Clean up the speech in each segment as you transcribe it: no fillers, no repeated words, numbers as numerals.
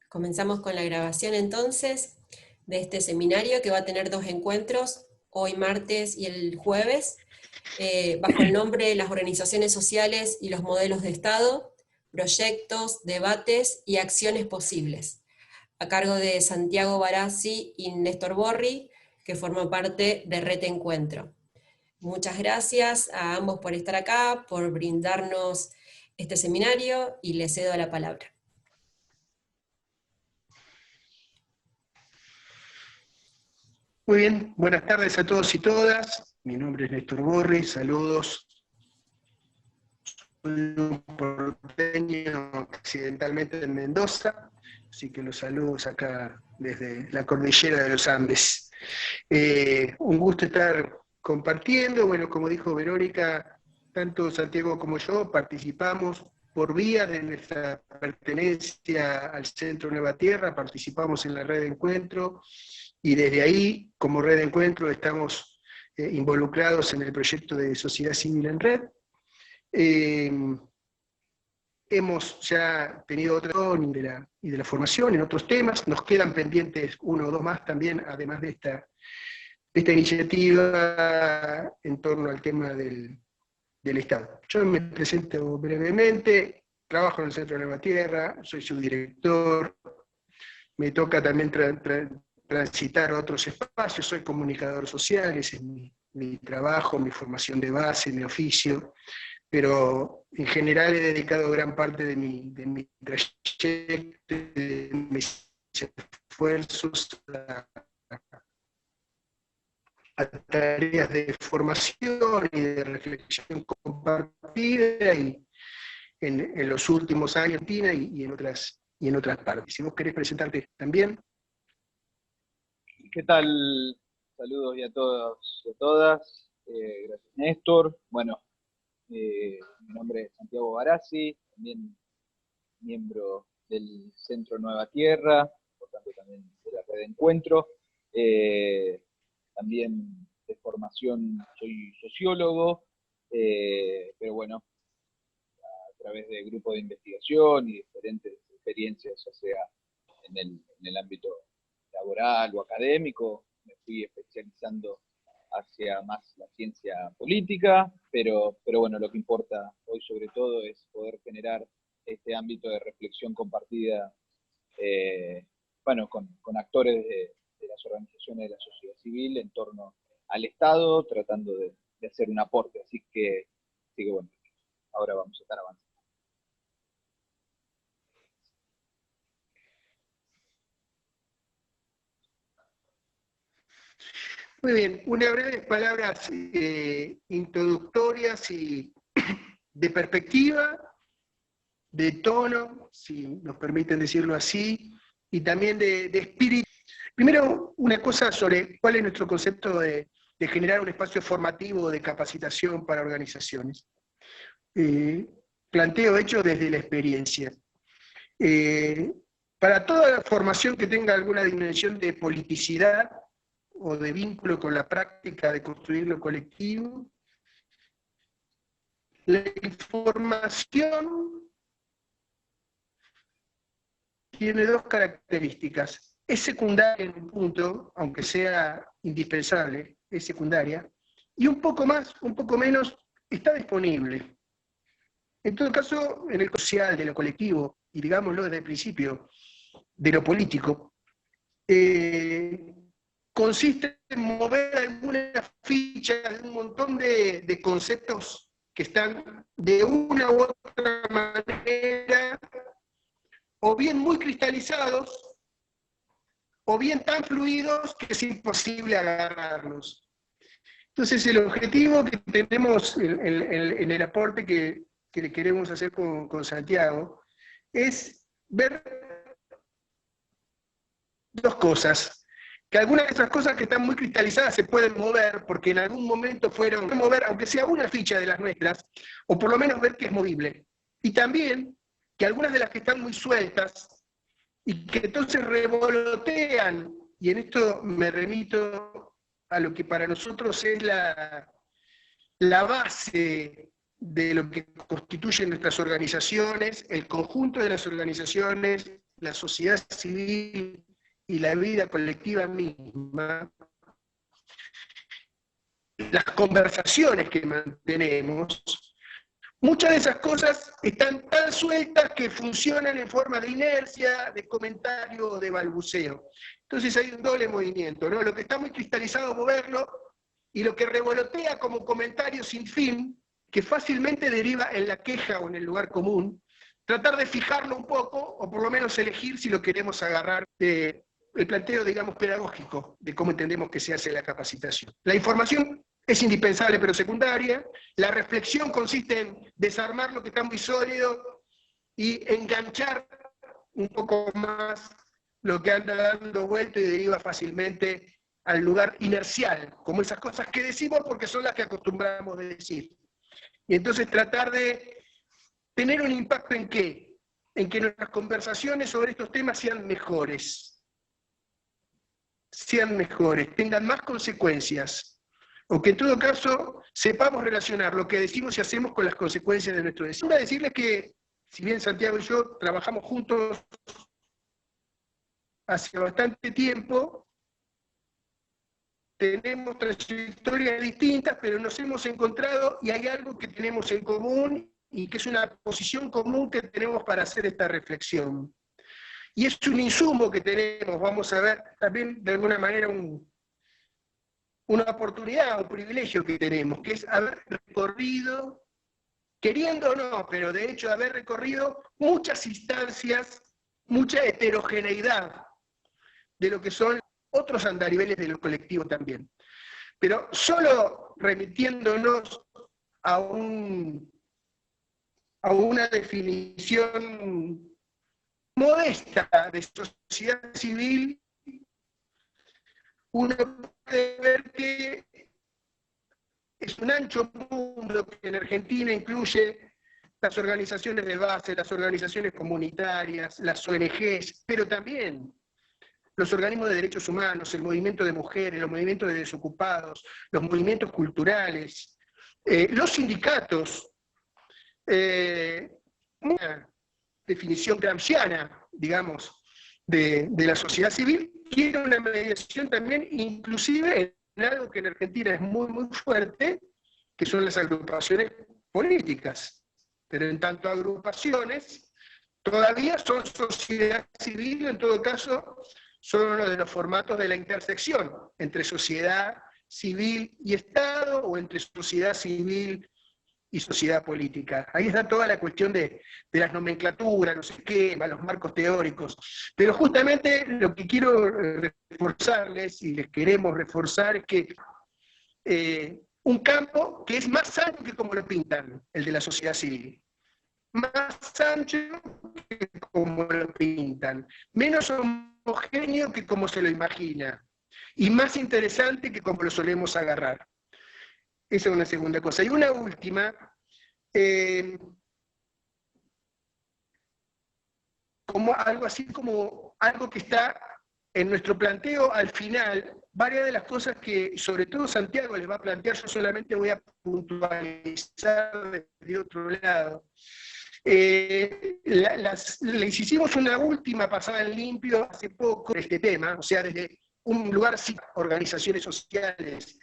Comenzamos con la grabación entonces de este seminario que va a tener 2 encuentros, hoy martes y el jueves, bajo el nombre Las organizaciones sociales y los modelos de Estado, proyectos, debates y acciones posibles, a cargo de Santiago Barassi y Néstor Borri, que forman parte de Red Encuentro. Muchas gracias a ambos por estar acá, por brindarnos este seminario, y les cedo la palabra. Muy bien, buenas tardes a todos y todas. Mi nombre es Néstor Borri, saludos. Soy un porteño accidentalmente de Mendoza, así que los saludos acá desde la cordillera de los Andes. Un gusto estar compartiendo. Bueno, como dijo Verónica, tanto Santiago como yo participamos por vía de nuestra pertenencia al Centro Nueva Tierra, participamos en la red de encuentro, y desde ahí, como red de encuentro, estamos involucrados en el proyecto de Sociedad Civil en Red. Hemos ya tenido otra y de la formación en otros temas, nos quedan pendientes 1 o 2 más también, además de esta iniciativa en torno al tema del Estado. Yo me presento brevemente, trabajo en el Centro de Nueva Tierra, soy subdirector, me toca también transitar otros espacios, soy comunicador social, ese es mi trabajo, mi formación de base, mi oficio, pero en general he dedicado gran parte de mi trayecto, de mis esfuerzos a tareas de formación y de reflexión compartida, y en los últimos años en Argentina y en otras partes. Si vos querés presentarte también. ¿Qué tal? Saludos y a todos y a todas. Gracias, Néstor. Bueno, mi nombre es Santiago Barassi, también miembro del Centro Nueva Tierra, por tanto también de la red de encuentro. También de formación soy sociólogo, pero bueno, a través de grupos de investigación y diferentes experiencias, ya sea en el ámbito laboral o académico, me fui especializando hacia más la ciencia política, pero bueno, lo que importa hoy sobre todo es poder generar este ámbito de reflexión compartida, bueno, con actores de las organizaciones de la sociedad civil en torno al Estado, tratando de hacer un aporte. Así que bueno, ahora vamos a estar avanzando. Muy bien, unas breves palabras introductorias y de perspectiva, de tono, si nos permiten decirlo así, y también de espíritu. Primero, una cosa sobre cuál es nuestro concepto de generar un espacio formativo de capacitación para organizaciones. Planteo hecho desde la experiencia. Para toda la formación que tenga alguna dimensión de politicidad o de vínculo con la práctica de construir lo colectivo, la información tiene 2 características. Es secundaria en un punto, aunque sea indispensable, es secundaria, y un poco más, un poco menos, está disponible. En todo caso, en el social, de lo colectivo, y digámoslo desde el principio, de lo político, consiste en mover algunas fichas de un montón de conceptos que están de una u otra manera o bien muy cristalizados, o bien tan fluidos que es imposible agarrarlos. Entonces el objetivo que tenemos en el aporte que le queremos hacer con Santiago es ver 2 cosas. Que algunas de esas cosas que están muy cristalizadas se pueden mover, porque en algún momento fueron mover, aunque sea una ficha de las nuestras, o por lo menos ver que es movible. Y también que algunas de las que están muy sueltas, y que entonces revolotean, y en esto me remito a lo que para nosotros es la base de lo que constituyen nuestras organizaciones, el conjunto de las organizaciones la sociedad civil y la vida colectiva misma, las conversaciones que mantenemos, muchas de esas cosas están tan sueltas que funcionan en forma de inercia, de comentario o de balbuceo. Entonces hay un doble movimiento, ¿no? Lo que está muy cristalizado, moverlo, y lo que revolotea como comentario sin fin, que fácilmente deriva en la queja o en el lugar común, tratar de fijarlo un poco, o por lo menos elegir si lo queremos agarrar de el planteo, digamos, pedagógico de cómo entendemos que se hace la capacitación. La información es indispensable pero secundaria, la reflexión consiste en desarmar lo que está muy sólido y enganchar un poco más lo que anda dando vuelta y deriva fácilmente al lugar inercial, como esas cosas que decimos porque son las que acostumbramos a decir. Y entonces tratar de tener un impacto ¿en qué? En que nuestras conversaciones sobre estos temas sean mejores, tengan más consecuencias, o que en todo caso sepamos relacionar lo que decimos y hacemos con las consecuencias de nuestro deseo. Voy a decirles que, si bien Santiago y yo trabajamos juntos hace bastante tiempo, tenemos trayectorias distintas, pero nos hemos encontrado y hay algo que tenemos en común y que es una posición común que tenemos para hacer esta reflexión. Y es un insumo que tenemos, vamos a ver, también de alguna manera una oportunidad, un privilegio que tenemos, que es haber recorrido, queriendo o no, pero de hecho haber recorrido muchas instancias, mucha heterogeneidad de lo que son otros andariveles de lo colectivo también. Pero solo remitiéndonos a una definición modesta de sociedad civil, uno puede ver que es un ancho mundo que en Argentina incluye las organizaciones de base, las organizaciones comunitarias, las ONGs, pero también los organismos de derechos humanos, el movimiento de mujeres, los movimientos de desocupados, los movimientos culturales, los sindicatos, una definición gramsciana, digamos, de la sociedad civil, quiere una mediación también inclusive en algo que en Argentina es muy, muy fuerte, que son las agrupaciones políticas. Pero en tanto agrupaciones, todavía son sociedad civil, en todo caso, son uno de los formatos de la intersección entre sociedad civil y Estado, o entre sociedad civil y sociedad política. Ahí está toda la cuestión de las nomenclaturas, los esquemas, los marcos teóricos. Pero justamente lo que quiero reforzarles, y les queremos reforzar, es que un campo que es más ancho que como lo pintan, el de la sociedad civil. Más ancho que como lo pintan. Menos homogéneo que como se lo imagina. Y más interesante que como lo solemos agarrar. Esa es una segunda cosa. Y una última, como algo así como algo que está en nuestro planteo al final, varias de las cosas que sobre todo Santiago les va a plantear, yo solamente voy a puntualizar de otro lado. Les hicimos una última pasada en limpio hace poco de este tema, o sea, desde un lugar sin organizaciones sociales,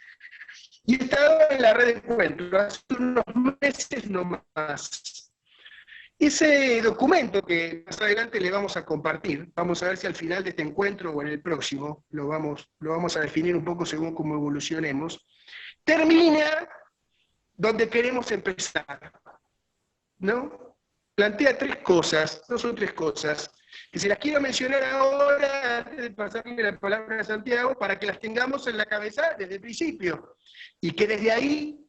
y estaba en la red de encuentro hace unos meses nomás. Ese documento que más adelante le vamos a compartir, vamos a ver si al final de este encuentro o en el próximo, lo vamos a definir un poco según cómo evolucionemos, termina donde queremos empezar, ¿no? Plantea tres cosas, no son tres cosas, que se las quiero mencionar ahora, antes de pasarle la palabra a Santiago, para que las tengamos en la cabeza desde el principio, y que desde ahí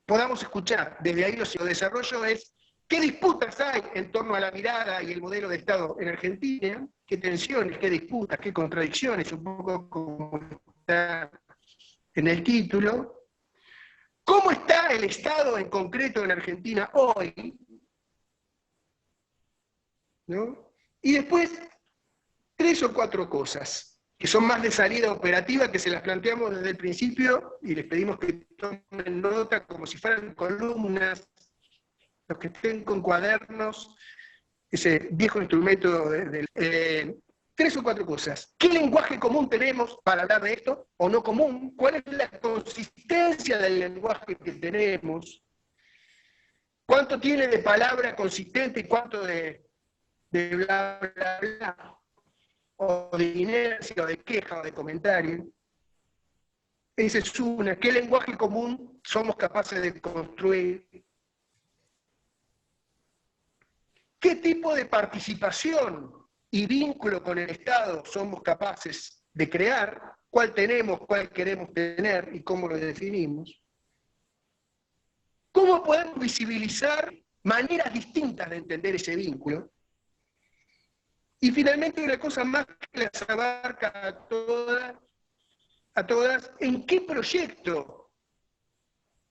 podamos escuchar. Desde ahí lo desarrollo es qué disputas hay en torno a la mirada y el modelo de Estado en Argentina, qué tensiones, qué disputas, qué contradicciones, un poco como está en el título. ¿Cómo está el Estado en concreto en Argentina hoy? ¿No? Y después, 3 o 4 cosas, que son más de salida operativa, que se las planteamos desde el principio, y les pedimos que tomen nota como si fueran columnas, los que estén con cuadernos, ese viejo instrumento tres o cuatro cosas. ¿Qué lenguaje común tenemos para hablar de esto o no común? ¿Cuál es la consistencia del lenguaje que tenemos? ¿Cuánto tiene de palabra consistente y cuánto de bla, bla, bla? O de inercia, o de queja, o de comentario. Esa es una. ¿Qué lenguaje común somos capaces de construir? ¿Qué tipo de participación y vínculo con el Estado somos capaces de crear? ¿Cuál tenemos, cuál queremos tener y cómo lo definimos? ¿Cómo podemos visibilizar maneras distintas de entender ese vínculo? Y finalmente una cosa más que las abarca a todas, ¿en qué proyecto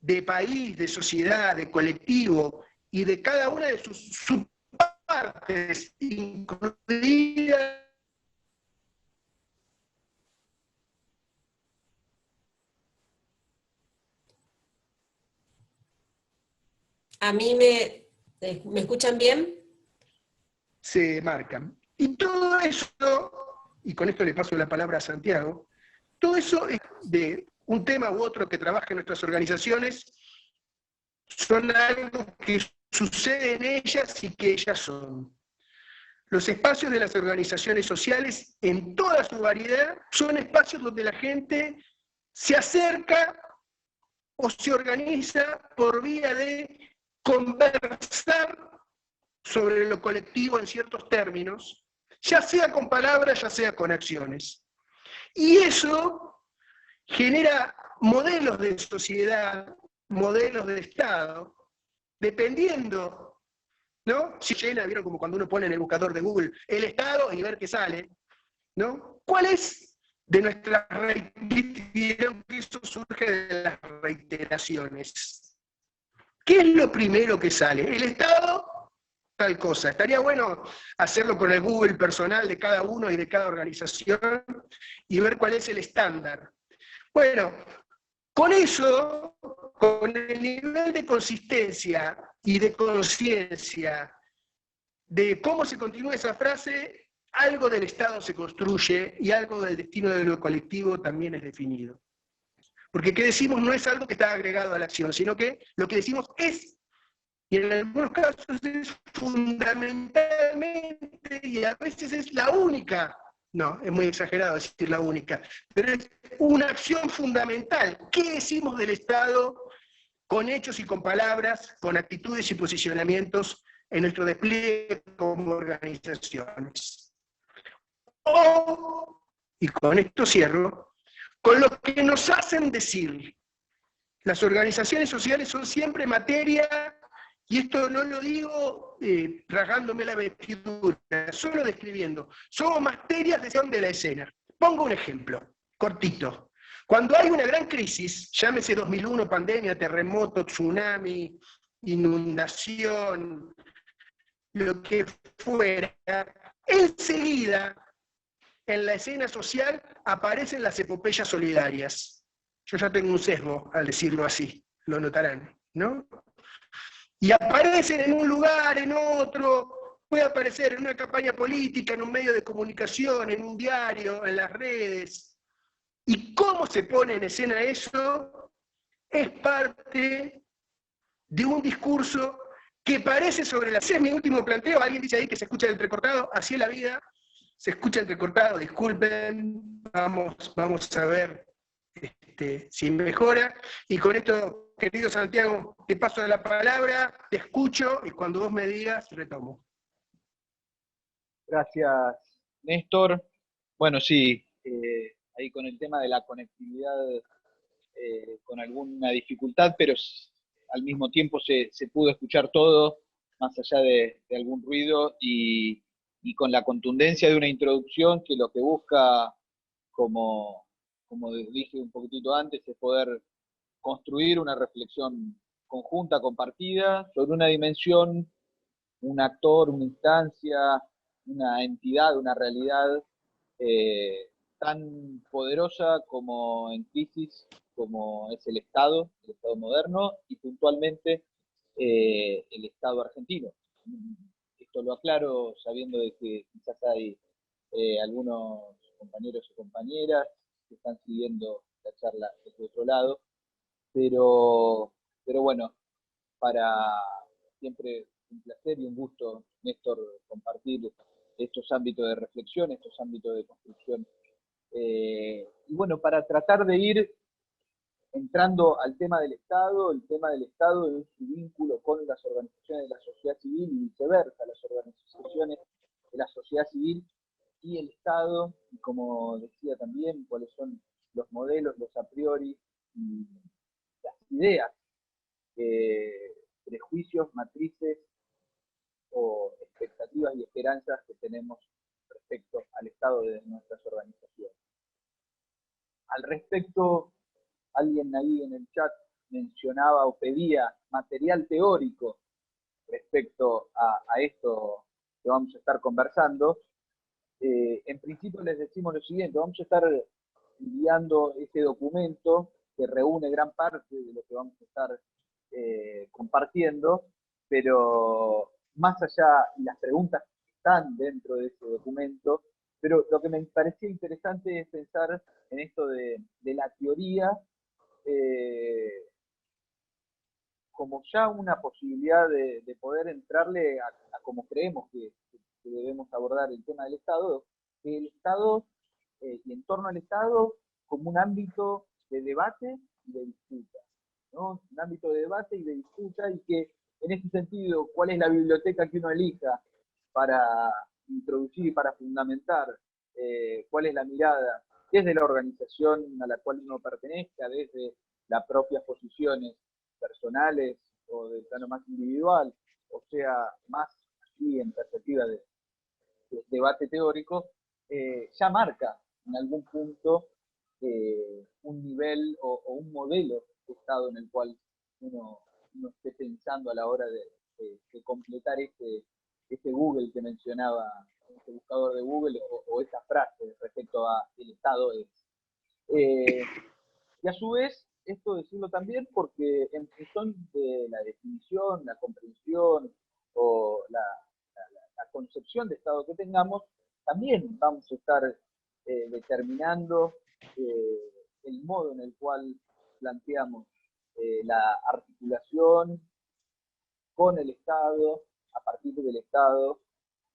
de país, de sociedad, de colectivo y de cada una de sus subpartes incluidas A mí ¿me escuchan bien? se marcan? Y todo eso, y con esto le paso la palabra a Santiago, todo eso es de un tema u otro que trabaja en nuestras organizaciones, son algo que sucede en ellas y que ellas son. Los espacios de las organizaciones sociales, en toda su variedad, son espacios donde la gente se acerca o se organiza por vía de conversar sobre lo colectivo en ciertos términos, ya sea con palabras, ya sea con acciones. Y eso genera modelos de sociedad, modelos de Estado, dependiendo, ¿no? Si llena, vieron como cuando uno pone en el buscador de Google el Estado y ver qué sale, ¿no? ¿Cuál es de nuestras reiteraciones? Que eso surge de las reiteraciones. ¿Qué es lo primero que sale? El Estado, tal cosa. Estaría bueno hacerlo con el Google personal de cada uno y de cada organización y ver cuál es el estándar. Bueno, con eso, con el nivel de consistencia y de conciencia de cómo se continúa esa frase, algo del Estado se construye y algo del destino de lo colectivo también es definido. Porque que decimos no es algo que está agregado a la acción, sino que lo que decimos es, y en algunos casos es fundamentalmente, y a veces es la única, no, es muy exagerado decir la única, pero es una acción fundamental. ¿Qué decimos del Estado con hechos y con palabras, con actitudes y posicionamientos en nuestro despliegue como organizaciones? O, y con esto cierro, con lo que nos hacen decir. Las organizaciones sociales son siempre materia, y esto no lo digo rasgándome la vestidura, solo describiendo, somos materias de la escena. Pongo un ejemplo, cortito. Cuando hay una gran crisis, llámese 2001, pandemia, terremoto, tsunami, inundación, lo que fuera, enseguida en la escena social aparecen las epopeyas solidarias. Yo ya tengo un sesgo al decirlo así, lo notarán, ¿no? Y aparecen en un lugar, en otro, puede aparecer en una campaña política, en un medio de comunicación, en un diario, en las redes. ¿Y cómo se pone en escena eso? Es parte de un discurso que parece sobre la... Ese es mi último planteo, alguien dice ahí que se escucha el entrecortado, así es la vida, se escucha entrecortado, disculpen, vamos a ver si mejora. Y con esto, querido Santiago, te paso la palabra, te escucho y cuando vos me digas, retomo. Gracias, Néstor. Bueno, sí, ahí con el tema de la conectividad con alguna dificultad, pero al mismo tiempo se pudo escuchar todo, más allá de algún ruido, y con la contundencia de una introducción que lo que busca, como, como dije un poquitito antes, es poder construir una reflexión conjunta, compartida, sobre una dimensión, un actor, una instancia, una entidad, una realidad tan poderosa como en crisis, como es el Estado moderno y puntualmente el Estado argentino. Es esto lo aclaro sabiendo de que quizás hay algunos compañeros y compañeras que están siguiendo la charla desde otro lado, pero bueno, para siempre un placer y un gusto, Néstor, compartir estos ámbitos de reflexión, estos ámbitos de construcción. Y bueno, para tratar de ir entrando al tema del Estado, el tema del Estado es su vínculo con las organizaciones de la sociedad civil y viceversa, las organizaciones de la sociedad civil y el Estado, y como decía también, cuáles son los modelos, los a priori, y las ideas, prejuicios, matrices o expectativas y esperanzas que tenemos respecto al Estado de nuestras organizaciones. Al respecto, alguien ahí en el chat mencionaba o pedía material teórico respecto a esto que vamos a estar conversando. En principio les decimos lo siguiente, vamos a estar enviando este documento que reúne gran parte de lo que vamos a estar compartiendo, pero más allá, y las preguntas están dentro de ese documento, pero lo que me parecía interesante es pensar en esto de la teoría como ya una posibilidad de poder entrarle a cómo creemos que debemos abordar el tema del Estado, que el Estado y en torno al Estado como un ámbito de debate y de disputa, ¿no? Un ámbito de debate y de disputa, y que en ese sentido, ¿cuál es la biblioteca que uno elija para introducir y para fundamentar? ¿Cuál es la mirada desde la organización a la cual uno pertenezca, desde las propias posiciones personales o del plano más individual, o sea, más aquí en perspectiva de debate teórico, ya marca en algún punto un nivel o un modelo de Estado en el cual uno esté pensando a la hora de completar este Google que mencionaba, este buscador de Google, o esta frase respecto a el Estado es. Y a su vez, esto decirlo también porque en función de la definición, la comprensión o la concepción de Estado que tengamos, también vamos a estar determinando el modo en el cual planteamos la articulación con el Estado, a partir del Estado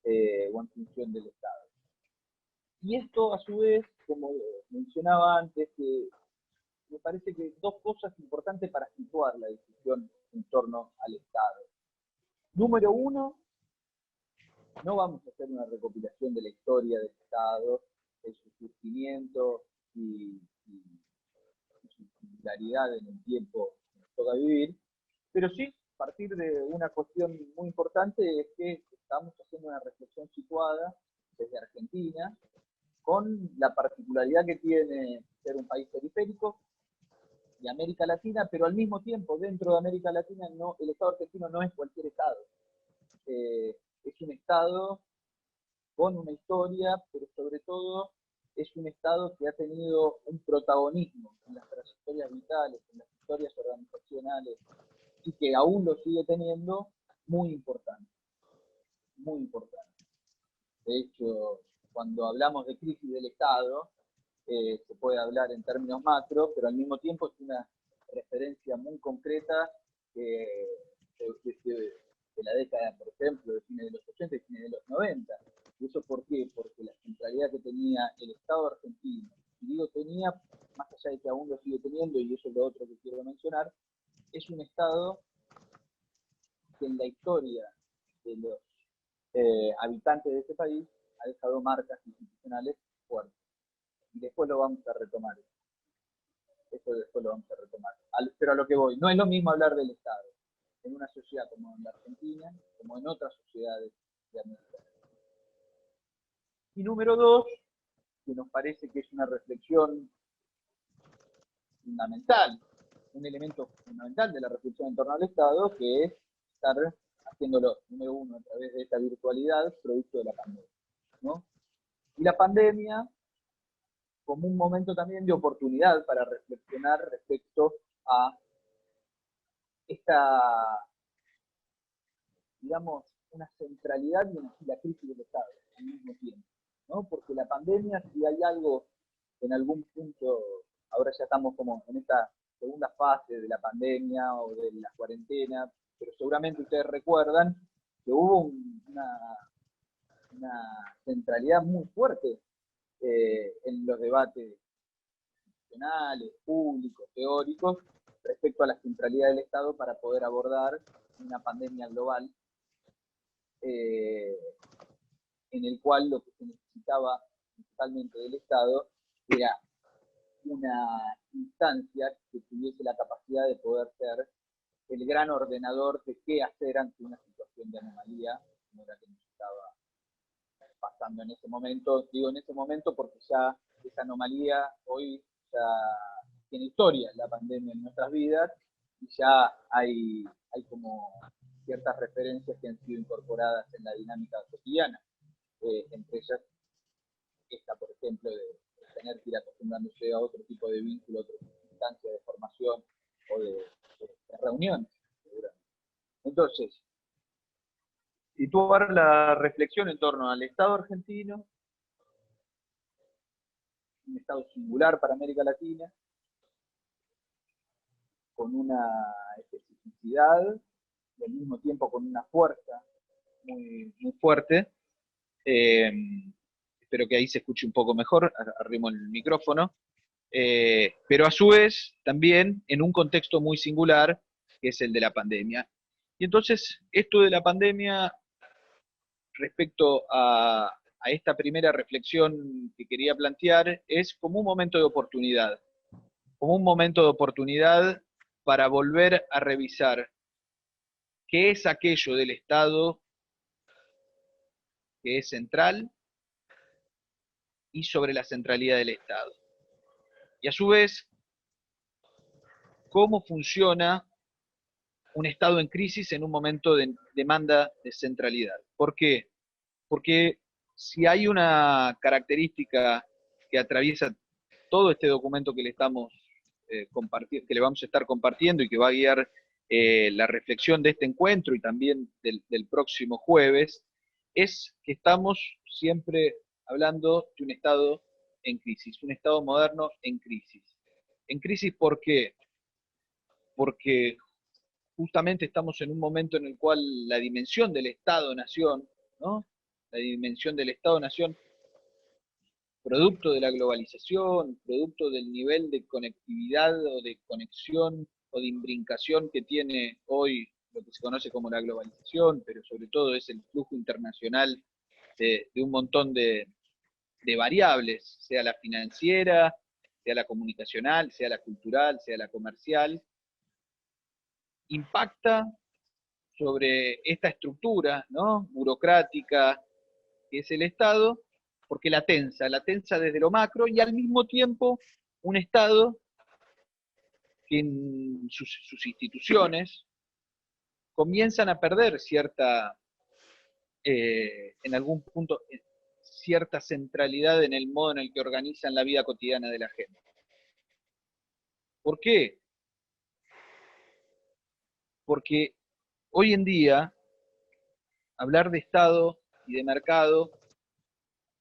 o en función del Estado. Y esto, a su vez, como mencionaba antes, me parece que dos cosas importantes para situar la discusión en torno al Estado. Número uno, no vamos a hacer una recopilación de la historia del Estado, de su surgimiento y su singularidad en el tiempo que nos toca vivir, pero sí partir de una cuestión muy importante, es que estamos haciendo una reflexión situada desde Argentina, con la particularidad que tiene ser un país periférico y América Latina, pero al mismo tiempo dentro de América Latina el Estado argentino no es cualquier Estado. Es un Estado con una historia, pero sobre todo es un Estado que ha tenido un protagonismo en las trayectorias vitales, en las historias organizacionales, y que aún lo sigue teniendo, muy importante. Muy importante. De hecho, cuando hablamos de crisis del Estado, se puede hablar en términos macro, pero al mismo tiempo es una referencia muy concreta de la década, por ejemplo, de fines de los 80 y fines de los 90. ¿Y eso por qué? Porque la centralidad que tenía el Estado argentino, y digo tenía, más allá de que aún lo sigue teniendo, y eso es lo otro que quiero mencionar, es un Estado que en la historia de los habitantes de este país ha dejado marcas institucionales fuertes. Y después lo vamos a retomar. Eso después lo vamos a retomar. Pero a lo que voy, no es lo mismo hablar del Estado en una sociedad como en la Argentina, como en otras sociedades de América. Y número dos, que nos parece que es una reflexión fundamental, un elemento fundamental de la reflexión en torno al Estado, que es estar haciéndolo, número uno, a través de esta virtualidad, producto de la pandemia, ¿no? Y la pandemia como un momento también de oportunidad para reflexionar respecto a esta, digamos, una centralidad y la crisis del Estado al mismo tiempo, ¿no? Porque la pandemia, si hay algo en algún punto, ahora ya estamos como en esta segunda fase de la pandemia o de la cuarentena, pero seguramente ustedes recuerdan que hubo una centralidad muy fuerte en los debates institucionales, públicos, teóricos, respecto a la centralidad del Estado para poder abordar una pandemia global, en el cual lo que se necesitaba principalmente del Estado era una instancia que tuviese la capacidad de poder ser el gran ordenador de qué hacer ante una situación de anomalía como la que nos estaba pasando en ese momento. Digo en ese momento porque ya esa anomalía hoy ya tiene historia, la pandemia en nuestras vidas, y ya hay como ciertas referencias que han sido incorporadas en la dinámica cotidiana. Entre ellas esta, por ejemplo, de tener que ir acostumbrándose a otro tipo de vínculo, a otra instancia de formación o de reuniones. Entonces, situar la reflexión en torno al Estado argentino, un Estado singular para América Latina, con una especificidad y al mismo tiempo con una fuerza muy, muy fuerte. Espero que ahí se escuche un poco mejor, arrimo el micrófono. Pero a su vez también en un contexto muy singular, que es el de la pandemia. Y entonces, esto de la pandemia, respecto a esta primera reflexión que quería plantear, es como un momento de oportunidad, como un momento de oportunidad para volver a revisar qué es aquello del Estado que es central y sobre la centralidad del Estado. Y a su vez, cómo funciona un Estado en crisis en un momento de demanda de centralidad. ¿Por qué? Porque si hay una característica que atraviesa todo este documento que le estamos compartiendo, que le vamos a estar compartiendo y que va a guiar la reflexión de este encuentro y también del próximo jueves, es que estamos siempre hablando de un Estado en crisis, un Estado moderno en crisis. En crisis, ¿por qué? Porque justamente estamos en un momento en el cual la dimensión del Estado-Nación, ¿no? La dimensión del Estado-Nación, producto de la globalización, producto del nivel de conectividad o de conexión o de imbricación que tiene hoy lo que se conoce como la globalización, pero sobre todo es el flujo internacional de un montón de variables, sea la financiera, sea la comunicacional, sea la cultural, sea la comercial, impacta sobre esta estructura, ¿no?, burocrática que es el Estado, porque la tensa desde lo macro y al mismo tiempo un Estado que en sus instituciones comienzan a perder cierta, en algún punto, cierta centralidad en el modo en el que organizan la vida cotidiana de la gente. ¿Por qué? Porque hoy en día hablar de Estado y de mercado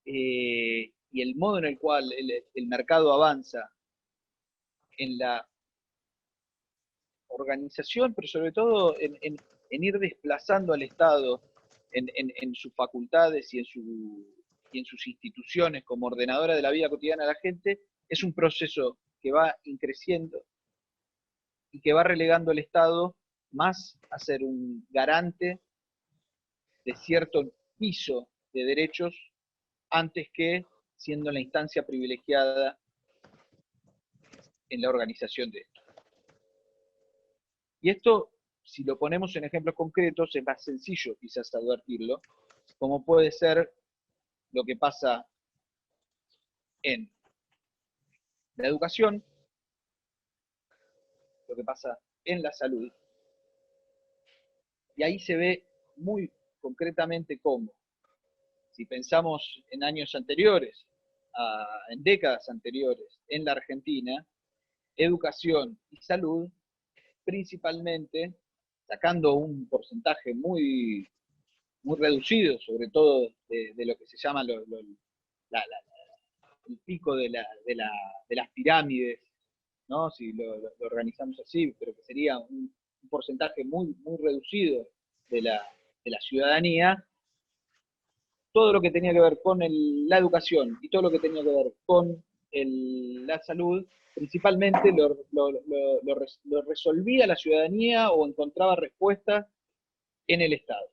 y el modo en el cual el mercado avanza en la organización, pero sobre todo en ir desplazando al Estado en sus facultades y en sus instituciones como ordenadora de la vida cotidiana de la gente, es un proceso que va increciendo y que va relegando al Estado más a ser un garante de cierto piso de derechos antes que siendo la instancia privilegiada en la organización de esto. Y esto, si lo ponemos en ejemplos concretos, es más sencillo quizás advertirlo, como puede ser lo que pasa en la educación, lo que pasa en la salud, y ahí se ve muy concretamente cómo, si pensamos en años anteriores, en décadas anteriores, en la Argentina, educación y salud, principalmente, sacando un porcentaje muy muy reducido, sobre todo de lo que se llama el pico de las pirámides, ¿no? Si lo organizamos así, pero que sería un porcentaje muy, muy reducido de la ciudadanía. Todo lo que tenía que ver con la educación y todo lo que tenía que ver con la salud, principalmente lo resolvía la ciudadanía o encontraba respuestas en el Estado.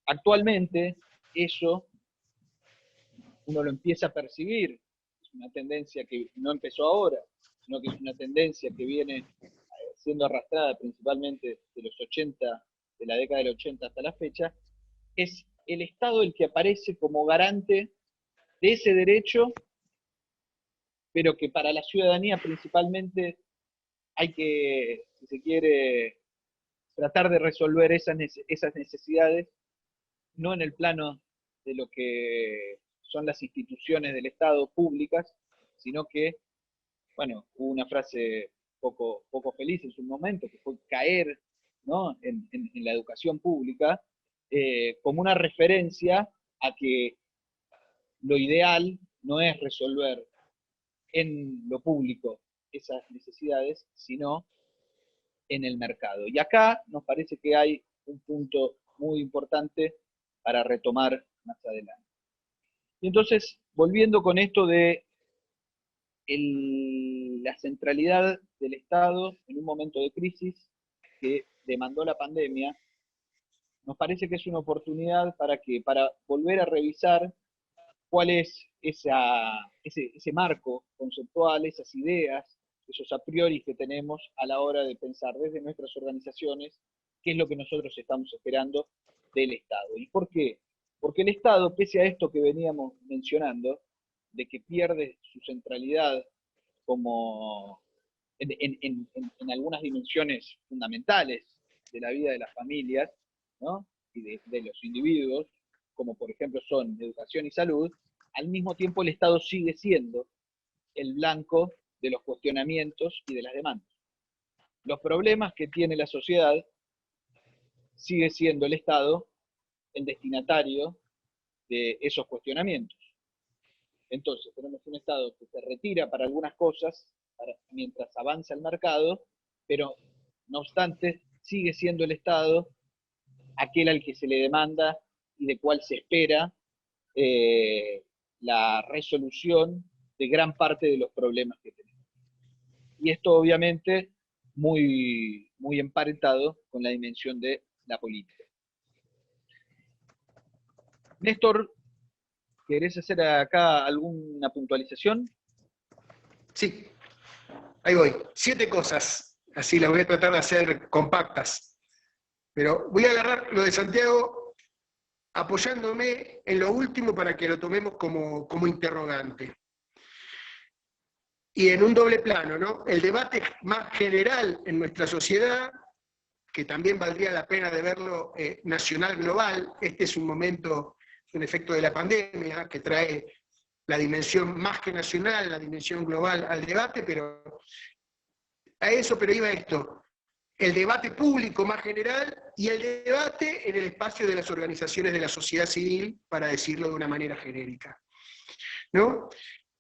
Actualmente, eso uno lo empieza a percibir, es una tendencia que no empezó ahora, sino que es una tendencia que viene siendo arrastrada principalmente de los 80, de la década del 80 hasta la fecha, es el Estado el que aparece como garante de ese derecho, pero que para la ciudadanía principalmente hay que, si se quiere, tratar de resolver esas necesidades, no en el plano de lo que son las instituciones del Estado públicas, sino que, bueno, hubo una frase poco feliz en su momento, que fue caer, ¿no?, en la educación pública, como una referencia a que lo ideal no es resolver en lo público esas necesidades, sino en el mercado. Y acá nos parece que hay un punto muy importante para retomar más adelante. Y entonces, volviendo con esto de la centralidad del Estado en un momento de crisis que demandó la pandemia, nos parece que es una oportunidad para volver a revisar cuál es ese marco conceptual, esas ideas, esos a priori que tenemos a la hora de pensar desde nuestras organizaciones qué es lo que nosotros estamos esperando del Estado. ¿Y por qué? Porque el Estado, pese a esto que veníamos mencionando, de que pierde su centralidad como en algunas dimensiones fundamentales de la vida de las familias, ¿no?, y de los individuos, como por ejemplo son educación y salud, al mismo tiempo el Estado sigue siendo el blanco de los cuestionamientos y de las demandas. Los problemas que tiene la sociedad sigue siendo el Estado el destinatario de esos cuestionamientos. Entonces tenemos un Estado que se retira para algunas cosas mientras avanza el mercado, pero no obstante sigue siendo el Estado aquel al que se le demanda y de cual se espera la resolución de gran parte de los problemas que tenemos. Y esto obviamente muy, muy emparentado con la dimensión de la política. Néstor, ¿querés hacer acá alguna puntualización? Sí, ahí voy. 7 cosas, así las voy a tratar de hacer compactas. Pero voy a agarrar lo de Santiago apoyándome en lo último para que lo tomemos como interrogante. Y en un doble plano, ¿no? El debate más general en nuestra sociedad, que también valdría la pena de verlo nacional, global. Este es un momento, un efecto de la pandemia que trae la dimensión más que nacional, la dimensión global al debate, pero iba esto. El debate público más general y el debate en el espacio de las organizaciones de la sociedad civil, para decirlo de una manera genérica, ¿no?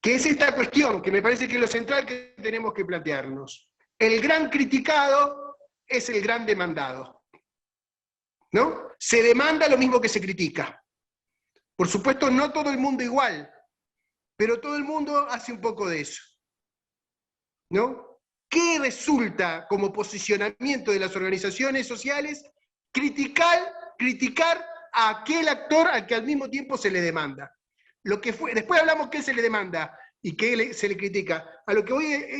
Que es esta cuestión, que me parece que es lo central que tenemos que plantearnos. El gran criticado es el gran demandado, ¿no? Se demanda lo mismo que se critica. Por supuesto, no todo el mundo igual, pero todo el mundo hace un poco de eso, ¿no? ¿Qué resulta como posicionamiento de las organizaciones sociales? Criticar a aquel actor al que al mismo tiempo se le demanda. Después hablamos qué se le demanda y qué se le critica. A lo que voy a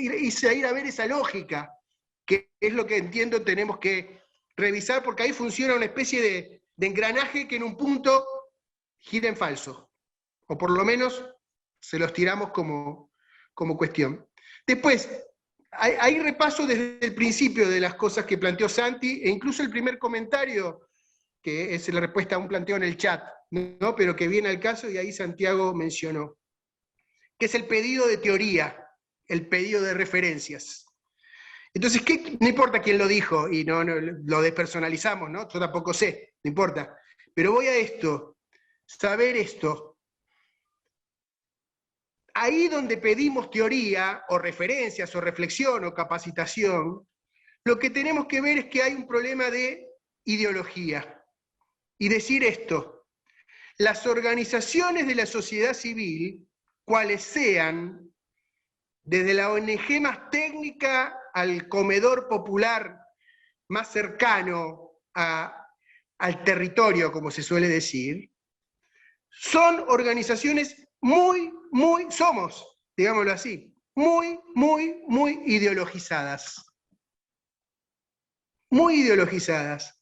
ir a ver esa lógica, que es lo que entiendo tenemos que revisar, porque ahí funciona una especie de engranaje que en un punto gira en falso, o por lo menos se los tiramos como cuestión. Después, hay repaso desde el principio de las cosas que planteó Santi, e incluso el primer comentario, que es la respuesta a un planteo en el chat, ¿no? Pero que viene al caso, y ahí Santiago mencionó, que es el pedido de teoría, el pedido de referencias. Entonces, no importa quién lo dijo, y no lo despersonalizamos, ¿no? Yo tampoco sé, no importa. Pero voy a esto, saber esto. Ahí donde pedimos teoría, o referencias, o reflexión, o capacitación, lo que tenemos que ver es que hay un problema de ideología. Y decir esto, las organizaciones de la sociedad civil, cuales sean, desde la ONG más técnica al comedor popular más cercano al territorio, como se suele decir, son organizaciones somos, digámoslo así, muy ideologizadas. Muy ideologizadas.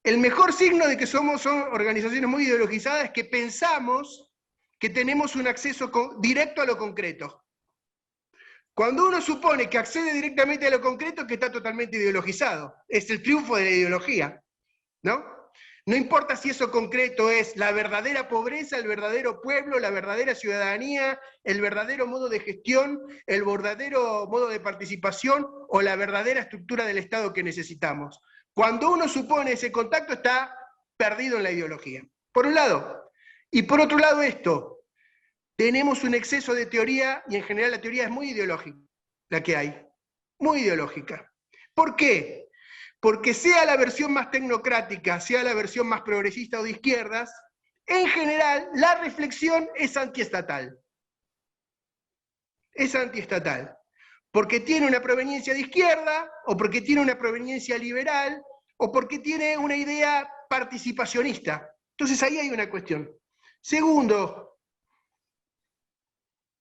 El mejor signo de que son organizaciones muy ideologizadas es que pensamos que tenemos un acceso directo a lo concreto. Cuando uno supone que accede directamente a lo concreto, es que está totalmente ideologizado. Es el triunfo de la ideología, ¿no? No importa si eso concreto es la verdadera pobreza, el verdadero pueblo, la verdadera ciudadanía, el verdadero modo de gestión, el verdadero modo de participación o la verdadera estructura del Estado que necesitamos. Cuando uno supone ese contacto, está perdido en la ideología. Por un lado. Y por otro lado esto, tenemos un exceso de teoría, y en general la teoría es muy ideológica, la que hay. Muy ideológica. ¿Por qué? Porque sea la versión más tecnocrática, sea la versión más progresista o de izquierdas, en general la reflexión es antiestatal. Es antiestatal. Porque tiene una proveniencia de izquierda, o porque tiene una proveniencia liberal, o porque tiene una idea participacionista. Entonces ahí hay una cuestión. Segundo,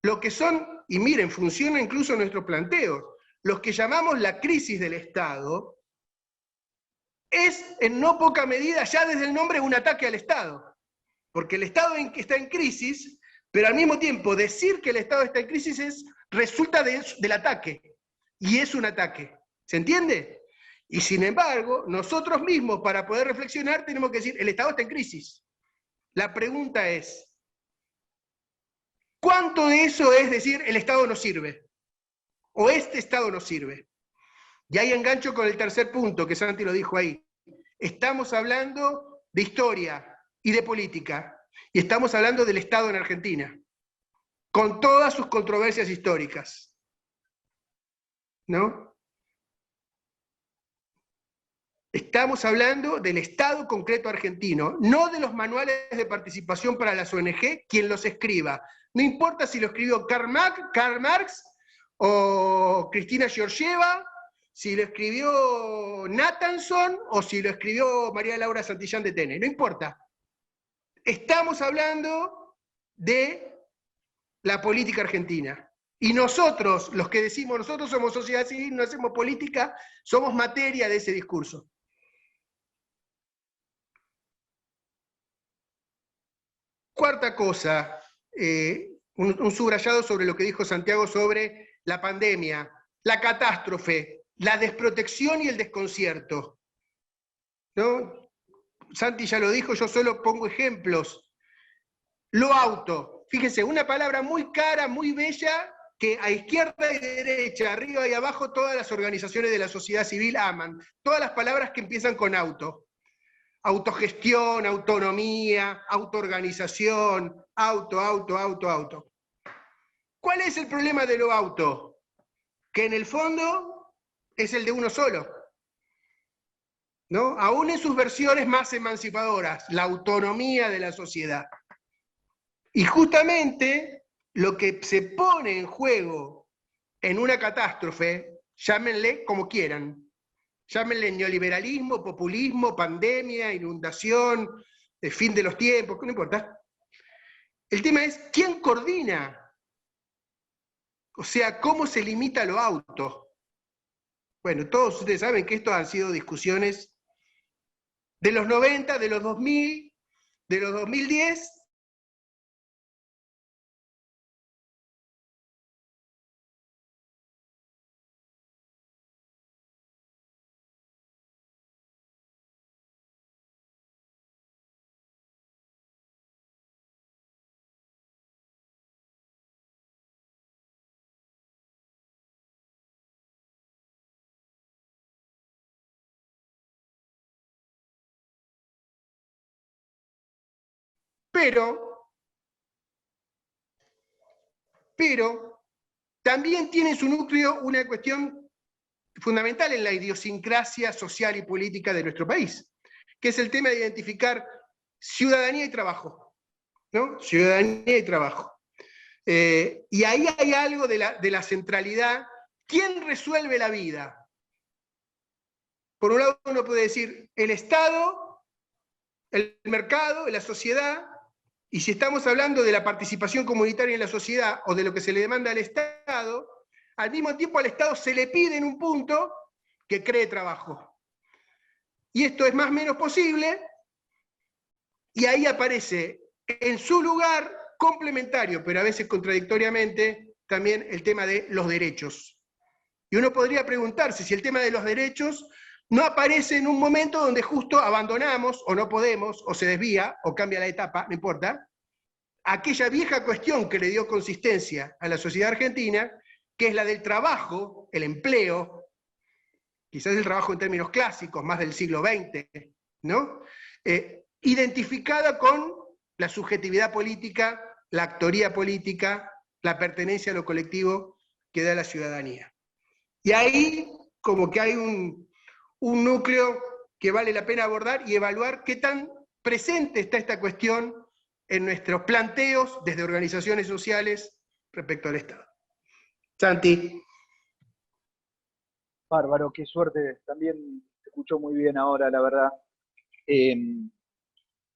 lo que son, y miren, funciona incluso nuestros planteos, los que llamamos la crisis del Estado, es en no poca medida, ya desde el nombre, un ataque al Estado. Porque el Estado está en crisis, pero al mismo tiempo decir que el Estado está en crisis resulta del ataque. Y es un ataque. ¿Se entiende? Y sin embargo, nosotros mismos, para poder reflexionar, tenemos que decir, el Estado está en crisis. La pregunta es, ¿cuánto de eso es decir, el Estado no sirve? ¿O este Estado no sirve? Y ahí engancho con el tercer punto, que Santi lo dijo ahí. Estamos hablando de historia y de política, y estamos hablando del Estado en Argentina, con todas sus controversias históricas, ¿no? Estamos hablando del Estado concreto argentino, no de los manuales de participación para las ONG, quien los escriba. No importa si lo escribió Karl Marx o Cristina Georgieva, si lo escribió Nathanson o si lo escribió María Laura Santillán de Tene, no importa. Estamos hablando de la política argentina. Y nosotros, los que decimos, nosotros somos sociedad civil, no hacemos política, somos materia de ese discurso. Cuarta cosa, un subrayado sobre lo que dijo Santiago sobre la pandemia, la catástrofe, la desprotección y el desconcierto, ¿no? Santi ya lo dijo, yo solo pongo ejemplos. Lo auto, fíjense, una palabra muy cara, muy bella, que a izquierda y derecha, arriba y abajo, todas las organizaciones de la sociedad civil aman. Todas las palabras que empiezan con auto. Autogestión, autonomía, autoorganización, auto. ¿Cuál es el problema de lo auto? Que en el fondo es el de uno solo, ¿no? Aún en sus versiones más emancipadoras, la autonomía de la sociedad. Y justamente lo que se pone en juego en una catástrofe, llámenle como quieran, llámenle neoliberalismo, populismo, pandemia, inundación, el fin de los tiempos, no importa. El tema es, ¿quién coordina? O sea, ¿cómo se limita lo auto? Bueno, todos ustedes saben que estos han sido discusiones de los 90, de los 2000, de los 2010, pero también tiene en su núcleo una cuestión fundamental en la idiosincrasia social y política de nuestro país, que es el tema de identificar ciudadanía y trabajo, ¿no? Ciudadanía y trabajo. Y ahí hay algo de la centralidad. ¿Quién resuelve la vida? Por un lado uno puede decir el Estado, el mercado, la sociedad, y si estamos hablando de la participación comunitaria en la sociedad o de lo que se le demanda al Estado, al mismo tiempo al Estado se le pide en un punto que cree trabajo. Y esto es más o menos posible, y ahí aparece en su lugar complementario, pero a veces contradictoriamente, también el tema de los derechos. Y uno podría preguntarse si el tema de los derechos no aparece en un momento donde justo abandonamos, o no podemos, o se desvía, o cambia la etapa, no importa, aquella vieja cuestión que le dio consistencia a la sociedad argentina, que es la del trabajo, el empleo, quizás el trabajo en términos clásicos, más del siglo XX, ¿no? Identificada con la subjetividad política, la actoría política, la pertenencia a lo colectivo que da la ciudadanía. Y ahí como que hay un núcleo que vale la pena abordar y evaluar qué tan presente está esta cuestión en nuestros planteos desde organizaciones sociales respecto al Estado. Santi. Bárbaro, qué suerte. También te escuchó muy bien ahora, la verdad.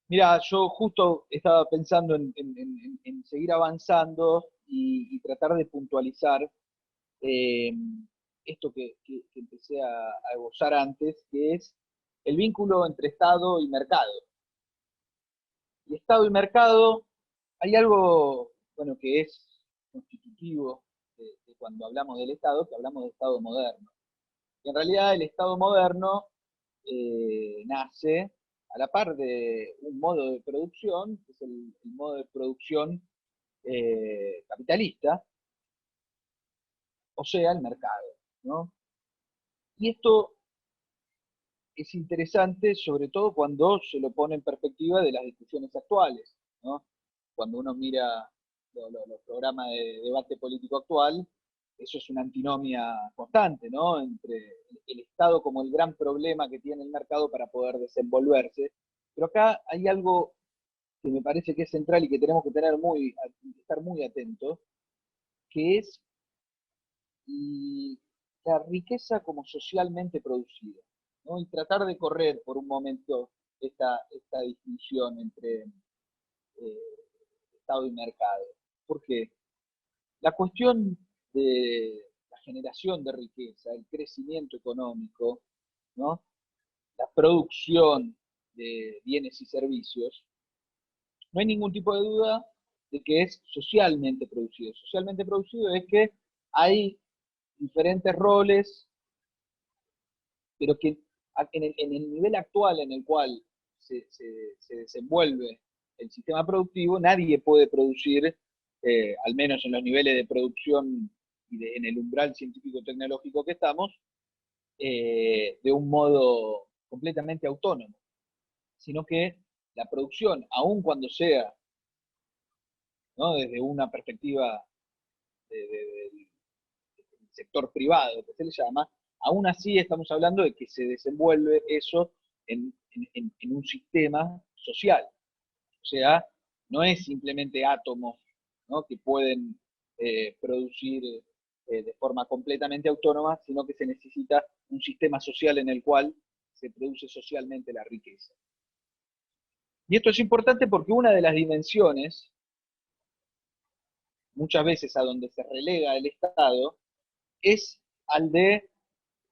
Mira, yo justo estaba pensando en seguir avanzando y tratar de puntualizar eh, esto que empecé a esbozar antes, que es el vínculo entre Estado y mercado. Y Estado y mercado, hay algo, bueno, que es constitutivo de cuando hablamos del Estado, que hablamos de Estado moderno. Y en realidad el Estado moderno nace a la par de un modo de producción, que es el modo de producción capitalista, o sea, el mercado, ¿no? Y esto es interesante, sobre todo cuando se lo pone en perspectiva de las discusiones actuales, ¿no? Cuando uno mira los programas de debate político actual, eso es una antinomia constante, ¿no? Entre el Estado como el gran problema que tiene el mercado para poder desenvolverse. Pero acá hay algo que me parece que es central y que tenemos que estar muy atentos, que es la riqueza como socialmente producida, ¿no? Y tratar de correr por un momento esta distinción entre Estado y mercado. Porque la cuestión de la generación de riqueza, el crecimiento económico, ¿no? La producción de bienes y servicios, no hay ningún tipo de duda de que es socialmente producido. Socialmente producido es que hay diferentes roles, pero que en el nivel actual en el cual se desenvuelve el sistema productivo, nadie puede producir, al menos en los niveles de producción y en el umbral científico-tecnológico que estamos, de un modo completamente autónomo, sino que la producción, aun cuando sea, ¿no? Desde una perspectiva del sector privado, que se le llama, aún así estamos hablando de que se desenvuelve eso en un sistema social. O sea, no es simplemente átomos, ¿no? Que pueden producir de forma completamente autónoma, sino que se necesita un sistema social en el cual se produce socialmente la riqueza. Y esto es importante porque una de las dimensiones, muchas veces a donde se relega el Estado, es al de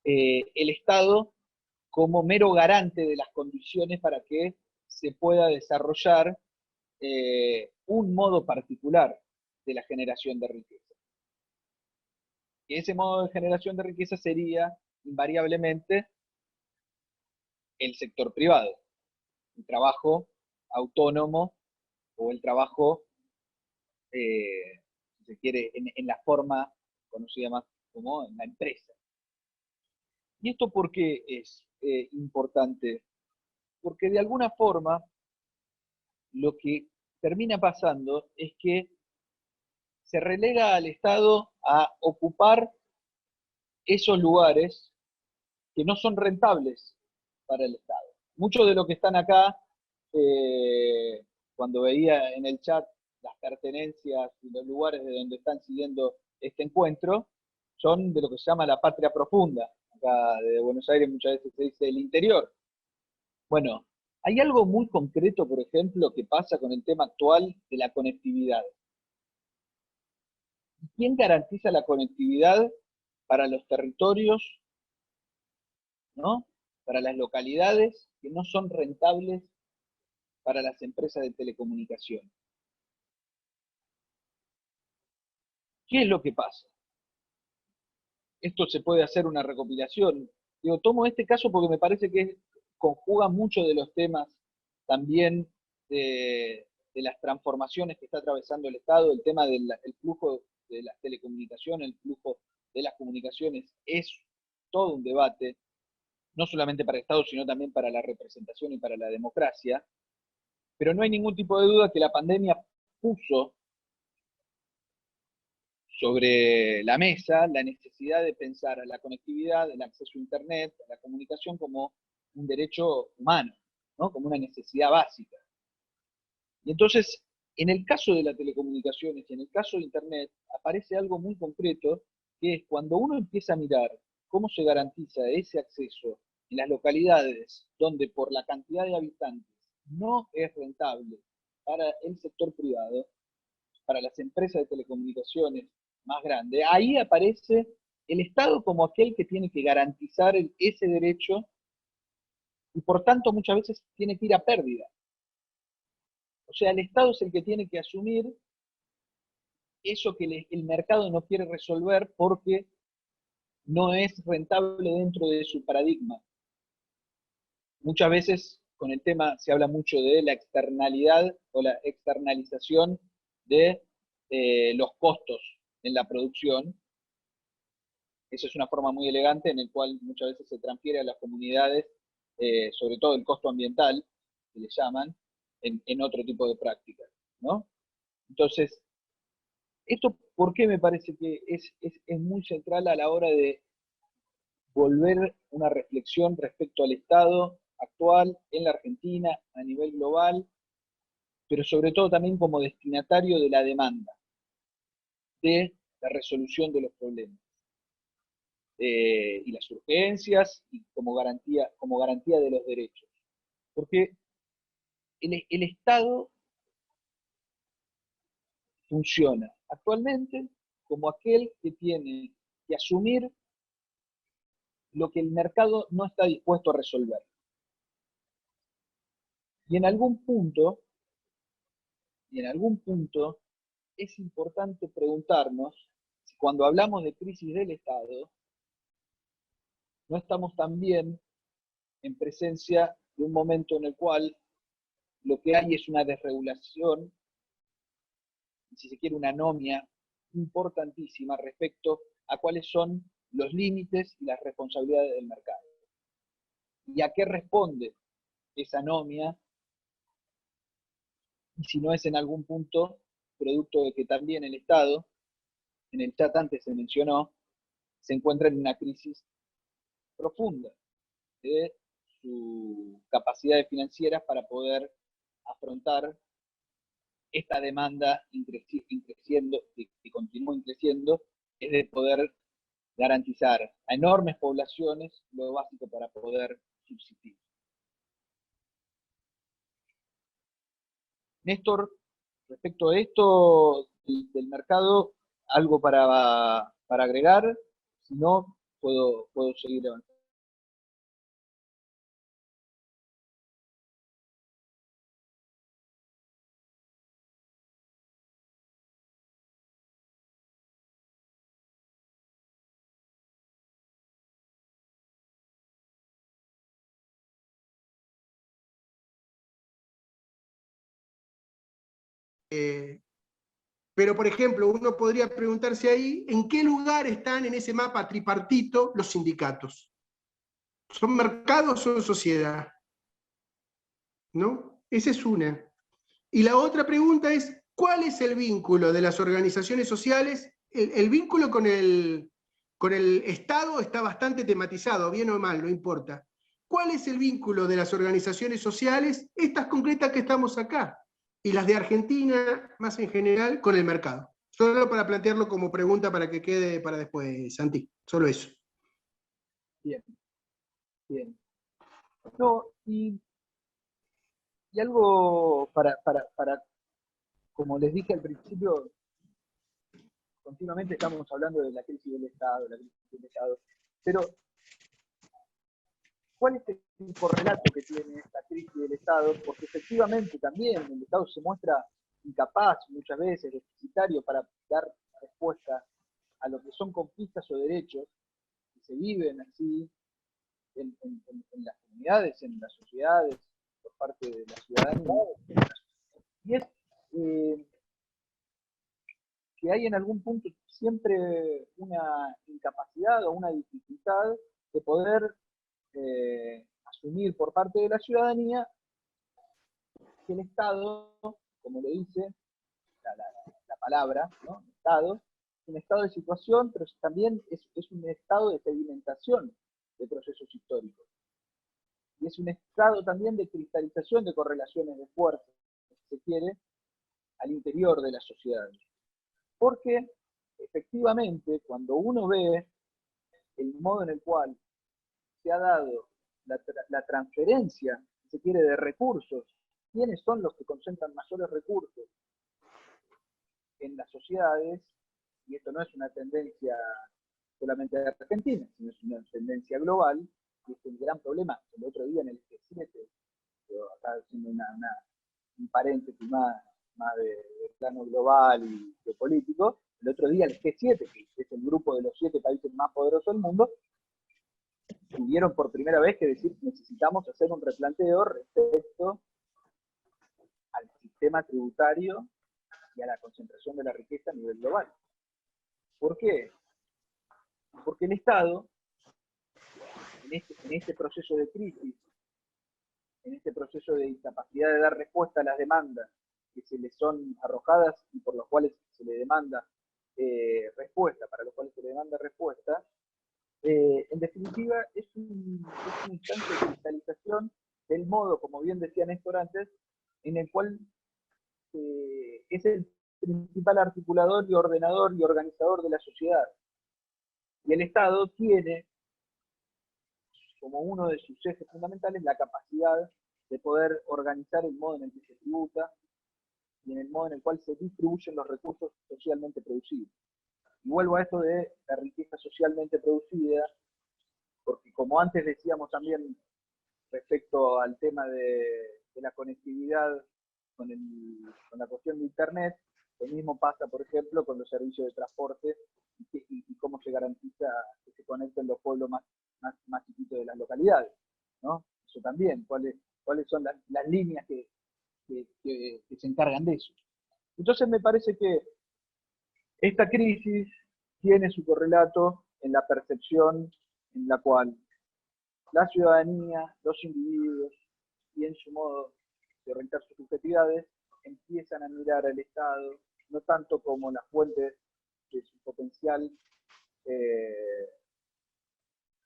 el Estado como mero garante de las condiciones para que se pueda desarrollar un modo particular de la generación de riqueza. Y ese modo de generación de riqueza sería invariablemente el sector privado, el trabajo autónomo o el trabajo, si se quiere, en la forma conocida más como en la empresa. ¿Y esto por qué es importante? Porque de alguna forma lo que termina pasando es que se relega al Estado a ocupar esos lugares que no son rentables para el Estado. Muchos de los que están acá, cuando veía en el chat las pertenencias y los lugares de donde están siguiendo este encuentro, son de lo que se llama la patria profunda. Acá de Buenos Aires muchas veces se dice el interior. Bueno, hay algo muy concreto, por ejemplo, que pasa con el tema actual de la conectividad. ¿Quién garantiza la conectividad para los territorios, ¿no? Para las localidades que no son rentables para las empresas de telecomunicación? ¿Qué es lo que pasa? Esto se puede hacer una recopilación. Digo, tomo este caso porque me parece que conjuga mucho de los temas también de las transformaciones que está atravesando el Estado, el tema del flujo de las telecomunicaciones, el flujo de las comunicaciones, es todo un debate, no solamente para el Estado, sino también para la representación y para la democracia, pero no hay ningún tipo de duda que la pandemia puso sobre la mesa la necesidad de pensar a la conectividad, el acceso a Internet, a la comunicación como un derecho humano, ¿no? Como una necesidad básica. Y entonces, en el caso de las telecomunicaciones y en el caso de Internet, aparece algo muy concreto, que es cuando uno empieza a mirar cómo se garantiza ese acceso en las localidades donde por la cantidad de habitantes no es rentable para el sector privado, para las empresas de telecomunicaciones más grandes, ahí aparece el Estado como aquel que tiene que garantizar ese derecho y por tanto muchas veces tiene que ir a pérdida. O sea, el Estado es el que tiene que asumir eso que el mercado no quiere resolver porque no es rentable dentro de su paradigma. Muchas veces con el tema se habla mucho de la externalidad o la externalización de los costos en la producción. Esa es una forma muy elegante en la cual muchas veces se transfiere a las comunidades, sobre todo el costo ambiental, que le llaman, en otro tipo de prácticas, ¿no? Entonces, esto, ¿por qué me parece que es muy central a la hora de volver una reflexión respecto al Estado actual en la Argentina, a nivel global, pero sobre todo también como destinatario de la demanda, de la resolución de los problemas, y las urgencias, y como garantía de los derechos? Porque el Estado funciona actualmente como aquel que tiene que asumir lo que el mercado no está dispuesto a resolver. Y en algún punto, es importante preguntarnos si cuando hablamos de crisis del Estado, no estamos también en presencia de un momento en el cual lo que hay es una desregulación, si se quiere una anomia importantísima respecto a cuáles son los límites y las responsabilidades del mercado. ¿Y a qué responde esa anomia? Y si no es en algún punto producto de que también el Estado, en el chat antes se mencionó, se encuentra en una crisis profunda de sus capacidades financieras para poder afrontar esta demanda creciendo, que continúa creciendo, es de poder garantizar a enormes poblaciones lo básico para poder subsistir. Néstor, respecto a esto del mercado, algo para agregar, si no, puedo seguir avanzando. Pero, por ejemplo, uno podría preguntarse ahí, ¿en qué lugar están en ese mapa tripartito los sindicatos? ¿Son mercado o son sociedad? ¿No? Esa es una. Y la otra pregunta es, ¿cuál es el vínculo de las organizaciones sociales? El vínculo con el Estado está bastante tematizado, bien o mal, no importa. ¿Cuál es el vínculo de las organizaciones sociales, estas concretas que estamos acá, y las de Argentina, más en general, con el mercado? Solo para plantearlo como pregunta para que quede para después, Santi. Solo eso. Bien, bien. No, y algo como les dije al principio, continuamente estamos hablando de la crisis del Estado, pero ¿cuál es el correlato que tiene esta crisis del Estado? Porque efectivamente también el Estado se muestra incapaz muchas veces, deficitario para dar respuesta a lo que son conquistas o derechos que se viven así en las comunidades, en las sociedades, por parte de la ciudadanía. Y es que hay en algún punto siempre una incapacidad o una dificultad de poder asumir por parte de la ciudadanía que el Estado, como lo dice la palabra, ¿no? Estado, es un estado de situación, pero también es un estado de sedimentación de procesos históricos. Y es un estado también de cristalización de correlaciones de fuerza, si se quiere, al interior de la sociedad. Porque efectivamente, cuando uno ve el modo en el cual se ha dado la transferencia, si se quiere, de recursos, quiénes son los que concentran mayores recursos en las sociedades, y esto no es una tendencia solamente de Argentina, sino es una tendencia global, y es un gran problema. El otro día en el G7, acá haciendo un paréntesis más de plano global y geopolítico, el otro día el G7, que es el grupo de los 7 países más poderosos del mundo, tuvieron por primera vez que decir que necesitamos hacer un replanteo respecto al sistema tributario y a la concentración de la riqueza a nivel global. ¿Por qué? Porque el Estado, en este proceso de crisis, en este proceso de incapacidad de dar respuesta a las demandas que se le son arrojadas y por los cuales se le demanda respuesta, para los cuales se le demanda respuesta, en definitiva es una instancia de cristalización del modo, como bien decía Néstor antes, en el cual es el principal articulador y ordenador y organizador de la sociedad. Y el Estado tiene como uno de sus ejes fundamentales la capacidad de poder organizar el modo en el que se tributa y en el modo en el cual se distribuyen los recursos socialmente producidos. Y vuelvo a esto de la riqueza socialmente producida, porque como antes decíamos también respecto al tema de la conectividad con la cuestión de Internet, lo mismo pasa, por ejemplo, con los servicios de transporte y cómo se garantiza que se conecten los pueblos más chiquitos de las localidades, ¿no? Eso también, cuáles son las líneas que se encargan de eso. Entonces me parece que esta crisis tiene su correlato en la percepción en la cual la ciudadanía, los individuos y en su modo de orientar sus subjetividades empiezan a mirar al Estado no tanto como la fuente de su potencial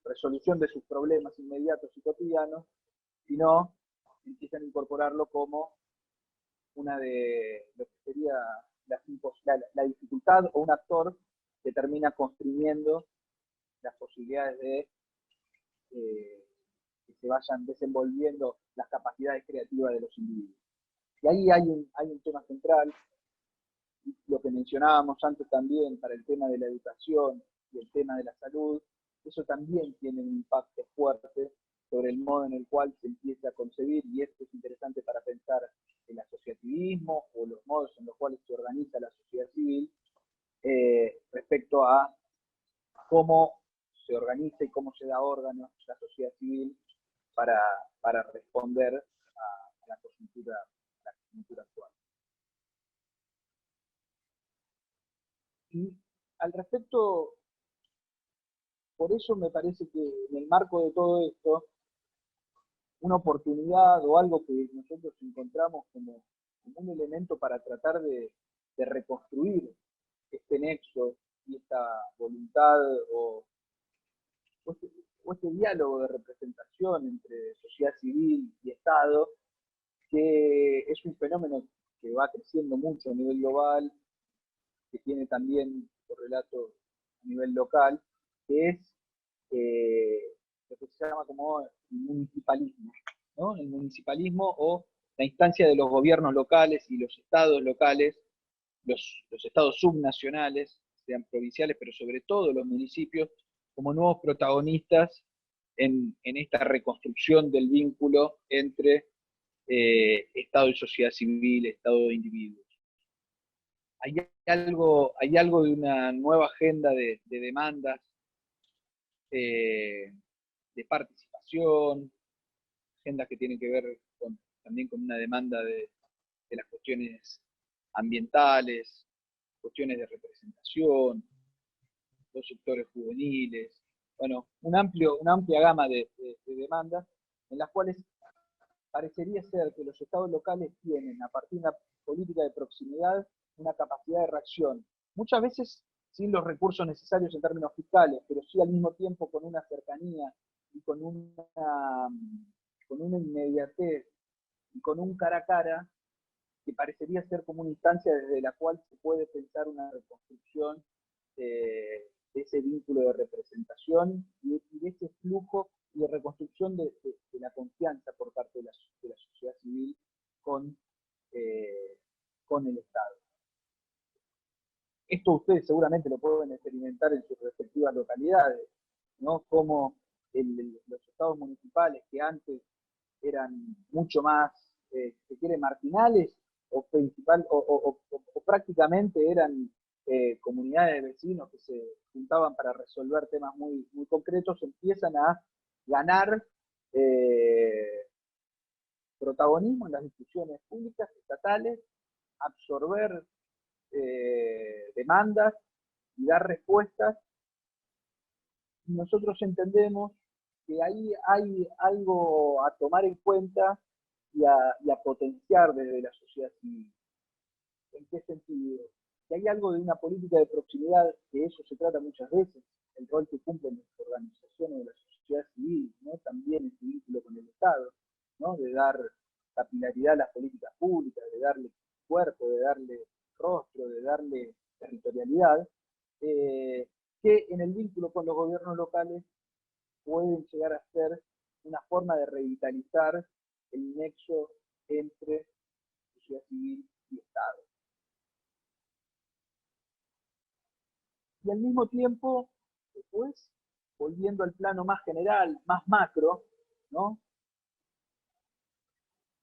resolución de sus problemas inmediatos y cotidianos, sino empiezan a incorporarlo como una de lo que sería la dificultad o un actor que termina construyendo las posibilidades de que se vayan desenvolviendo las capacidades creativas de los individuos. Y ahí hay un tema central, lo que mencionábamos antes también para el tema de la educación y el tema de la salud, eso también tiene un impacto fuerte sobre el modo en el cual se empieza a concebir, y esto es interesante para pensar el asociativismo o los modos en los cuales se organiza la sociedad civil respecto a cómo se organiza y cómo se da órganos la sociedad civil para responder a la coyuntura actual. Y al respecto, por eso me parece que en el marco de todo esto, una oportunidad o algo que nosotros encontramos como como un elemento para tratar de reconstruir este nexo y esta voluntad o este diálogo de representación entre sociedad civil y Estado, que es un fenómeno que va creciendo mucho a nivel global, que tiene también correlato a nivel local, que es lo que se llama como el municipalismo, ¿no? El municipalismo o la instancia de los gobiernos locales y los estados locales, los estados subnacionales, sean provinciales, pero sobre todo los municipios, como nuevos protagonistas en esta reconstrucción del vínculo entre Estado y sociedad civil, Estado e individuos. Hay algo de una nueva agenda de demandas, de participación, agendas que tienen que ver también con una demanda de las cuestiones ambientales, cuestiones de representación, los sectores juveniles, bueno, una amplia gama de demandas en las cuales parecería ser que los estados locales tienen, a partir de una política de proximidad, una capacidad de reacción. Muchas veces sin los recursos necesarios en términos fiscales, pero sí al mismo tiempo con una cercanía y con una inmediatez y con un cara a cara que parecería ser como una instancia desde la cual se puede pensar una reconstrucción de ese vínculo de representación y de ese flujo y de reconstrucción de la confianza por parte de la sociedad civil con el Estado. Esto ustedes seguramente lo pueden experimentar en sus respectivas localidades, ¿no? Como los estados municipales, que antes eran mucho más, si quiere, marginales, o prácticamente eran comunidades de vecinos que se juntaban para resolver temas muy, muy concretos, empiezan a ganar protagonismo en las discusiones públicas, estatales, absorber demandas y dar respuestas. Y nosotros entendemos que ahí hay algo a tomar en cuenta y a potenciar desde la sociedad civil. ¿En qué sentido? Que hay algo de una política de proximidad, que eso se trata muchas veces, el rol que cumplen las organizaciones de la sociedad civil, ¿no? También en su vínculo con el Estado, ¿no? De dar capilaridad a las políticas públicas, de darle cuerpo, de darle rostro, de darle territorialidad, que en el vínculo con los gobiernos locales pueden llegar a ser una forma de revitalizar el nexo entre sociedad civil y Estado. Y al mismo tiempo, después, volviendo al plano más general, más macro, ¿no?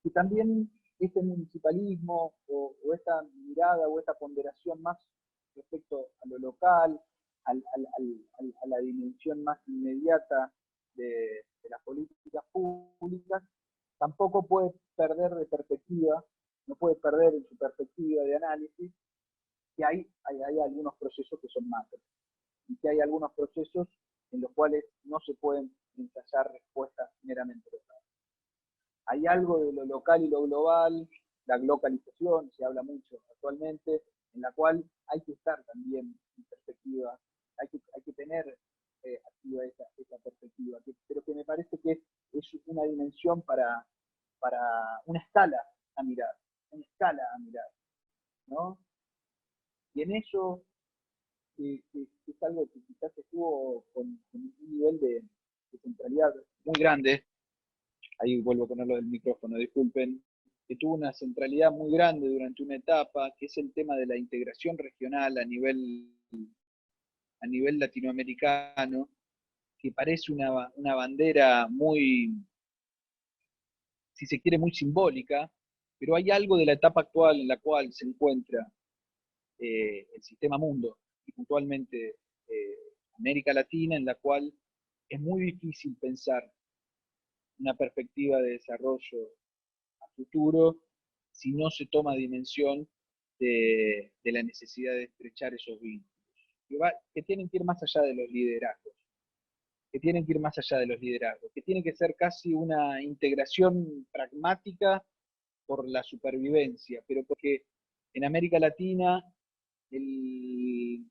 Que también este municipalismo o esta mirada o esta ponderación más respecto a lo local, a la dimensión más inmediata de las políticas públicas, tampoco puede perder de perspectiva, no puede perder en su perspectiva de análisis, que hay algunos procesos que son macro, y que hay algunos procesos en los cuales no se pueden ensayar respuestas meramente locales. Hay algo de lo local y lo global, la globalización, se habla mucho actualmente, en la cual hay que estar también en perspectiva, hay que tener activa esa perspectiva, pero que me parece que es una dimensión para una escala a mirar, ¿no? Y en eso es algo que quizás estuvo con un nivel de centralidad muy grande, ahí vuelvo a ponerlo del micrófono, disculpen, que tuvo una centralidad muy grande durante una etapa, que es el tema de la integración regional a nivel latinoamericano, que parece una bandera muy, si se quiere, muy simbólica, pero hay algo de la etapa actual en la cual se encuentra el sistema mundo, y puntualmente América Latina, en la cual es muy difícil pensar una perspectiva de desarrollo a futuro si no se toma dimensión de la necesidad de estrechar esos vínculos, que tienen que ir más allá de los liderazgos, que tiene que ser casi una integración pragmática por la supervivencia, pero porque en América Latina el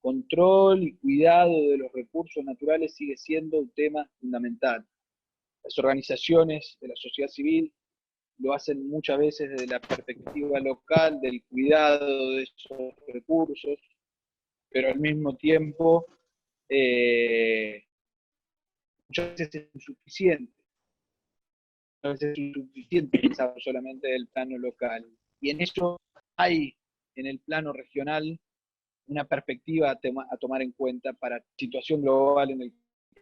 control y cuidado de los recursos naturales sigue siendo un tema fundamental. Las organizaciones de la sociedad civil lo hacen muchas veces desde la perspectiva local, del cuidado de esos recursos, pero al mismo tiempo muchas veces es insuficiente. A veces es insuficiente pensar solamente del plano local. Y en eso hay, en el plano regional, una perspectiva a tomar en cuenta para la situación global en la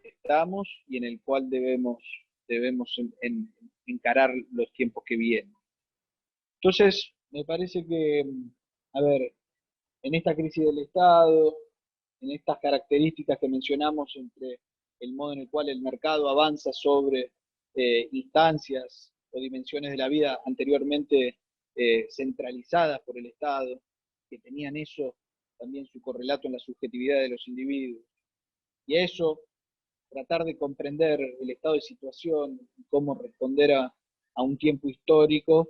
que estamos y en el cual debemos encarar los tiempos que vienen. Entonces, me parece que, a ver, en esta crisis del Estado, en estas características que mencionamos entre el modo en el cual el mercado avanza sobre instancias o dimensiones de la vida anteriormente centralizadas por el Estado, que tenían eso también su correlato en la subjetividad de los individuos. Y a eso, tratar de comprender el estado de situación y cómo responder a un tiempo histórico,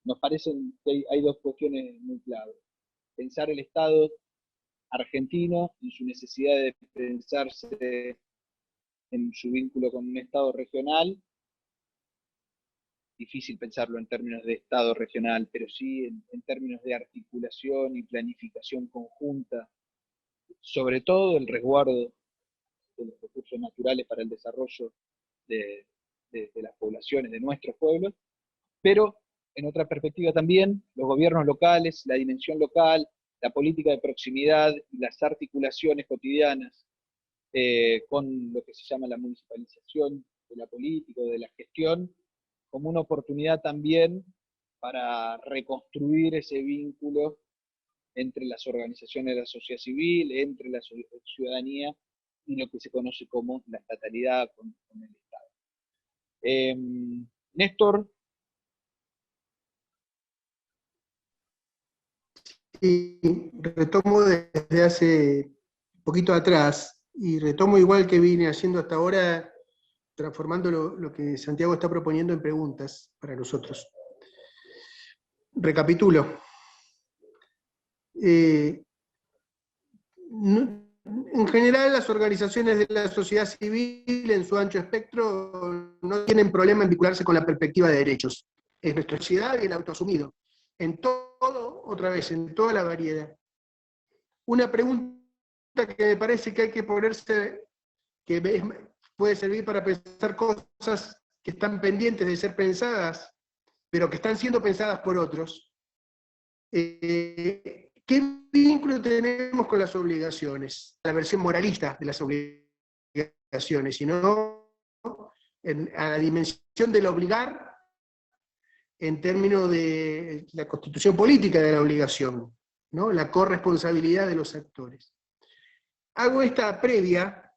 nos parece que hay dos cuestiones muy claves. Pensar el Estado argentino y su necesidad de pensarse en su vínculo con un Estado regional. Difícil pensarlo en términos de Estado regional, pero sí en términos de articulación y planificación conjunta, sobre todo el resguardo de los recursos naturales para el desarrollo de las poblaciones, de nuestros pueblos, pero en otra perspectiva también, los gobiernos locales, la dimensión local, la política de proximidad y las articulaciones cotidianas con lo que se llama la municipalización de la política, de la gestión, como una oportunidad también para reconstruir ese vínculo entre las organizaciones de la sociedad civil, entre la ciudadanía y lo que se conoce como la estatalidad con el Estado. Néstor. Y retomo desde hace un poquito atrás, y retomo igual que vine haciendo hasta ahora, transformando lo que Santiago está proponiendo en preguntas para nosotros. Recapitulo. En general, las organizaciones de la sociedad civil, en su ancho espectro, no tienen problema en vincularse con la perspectiva de derechos. Es nuestra sociedad y el autoasumido. En todo, otra vez, en toda la variedad. Una pregunta que me parece que hay que ponerse, que puede servir para pensar cosas que están pendientes de ser pensadas, pero que están siendo pensadas por otros. ¿Qué vínculo tenemos con las obligaciones? La versión moralista de las obligaciones, sino a la dimensión del obligar en términos de la constitución política de la obligación, ¿no? La corresponsabilidad de los actores. Hago esta previa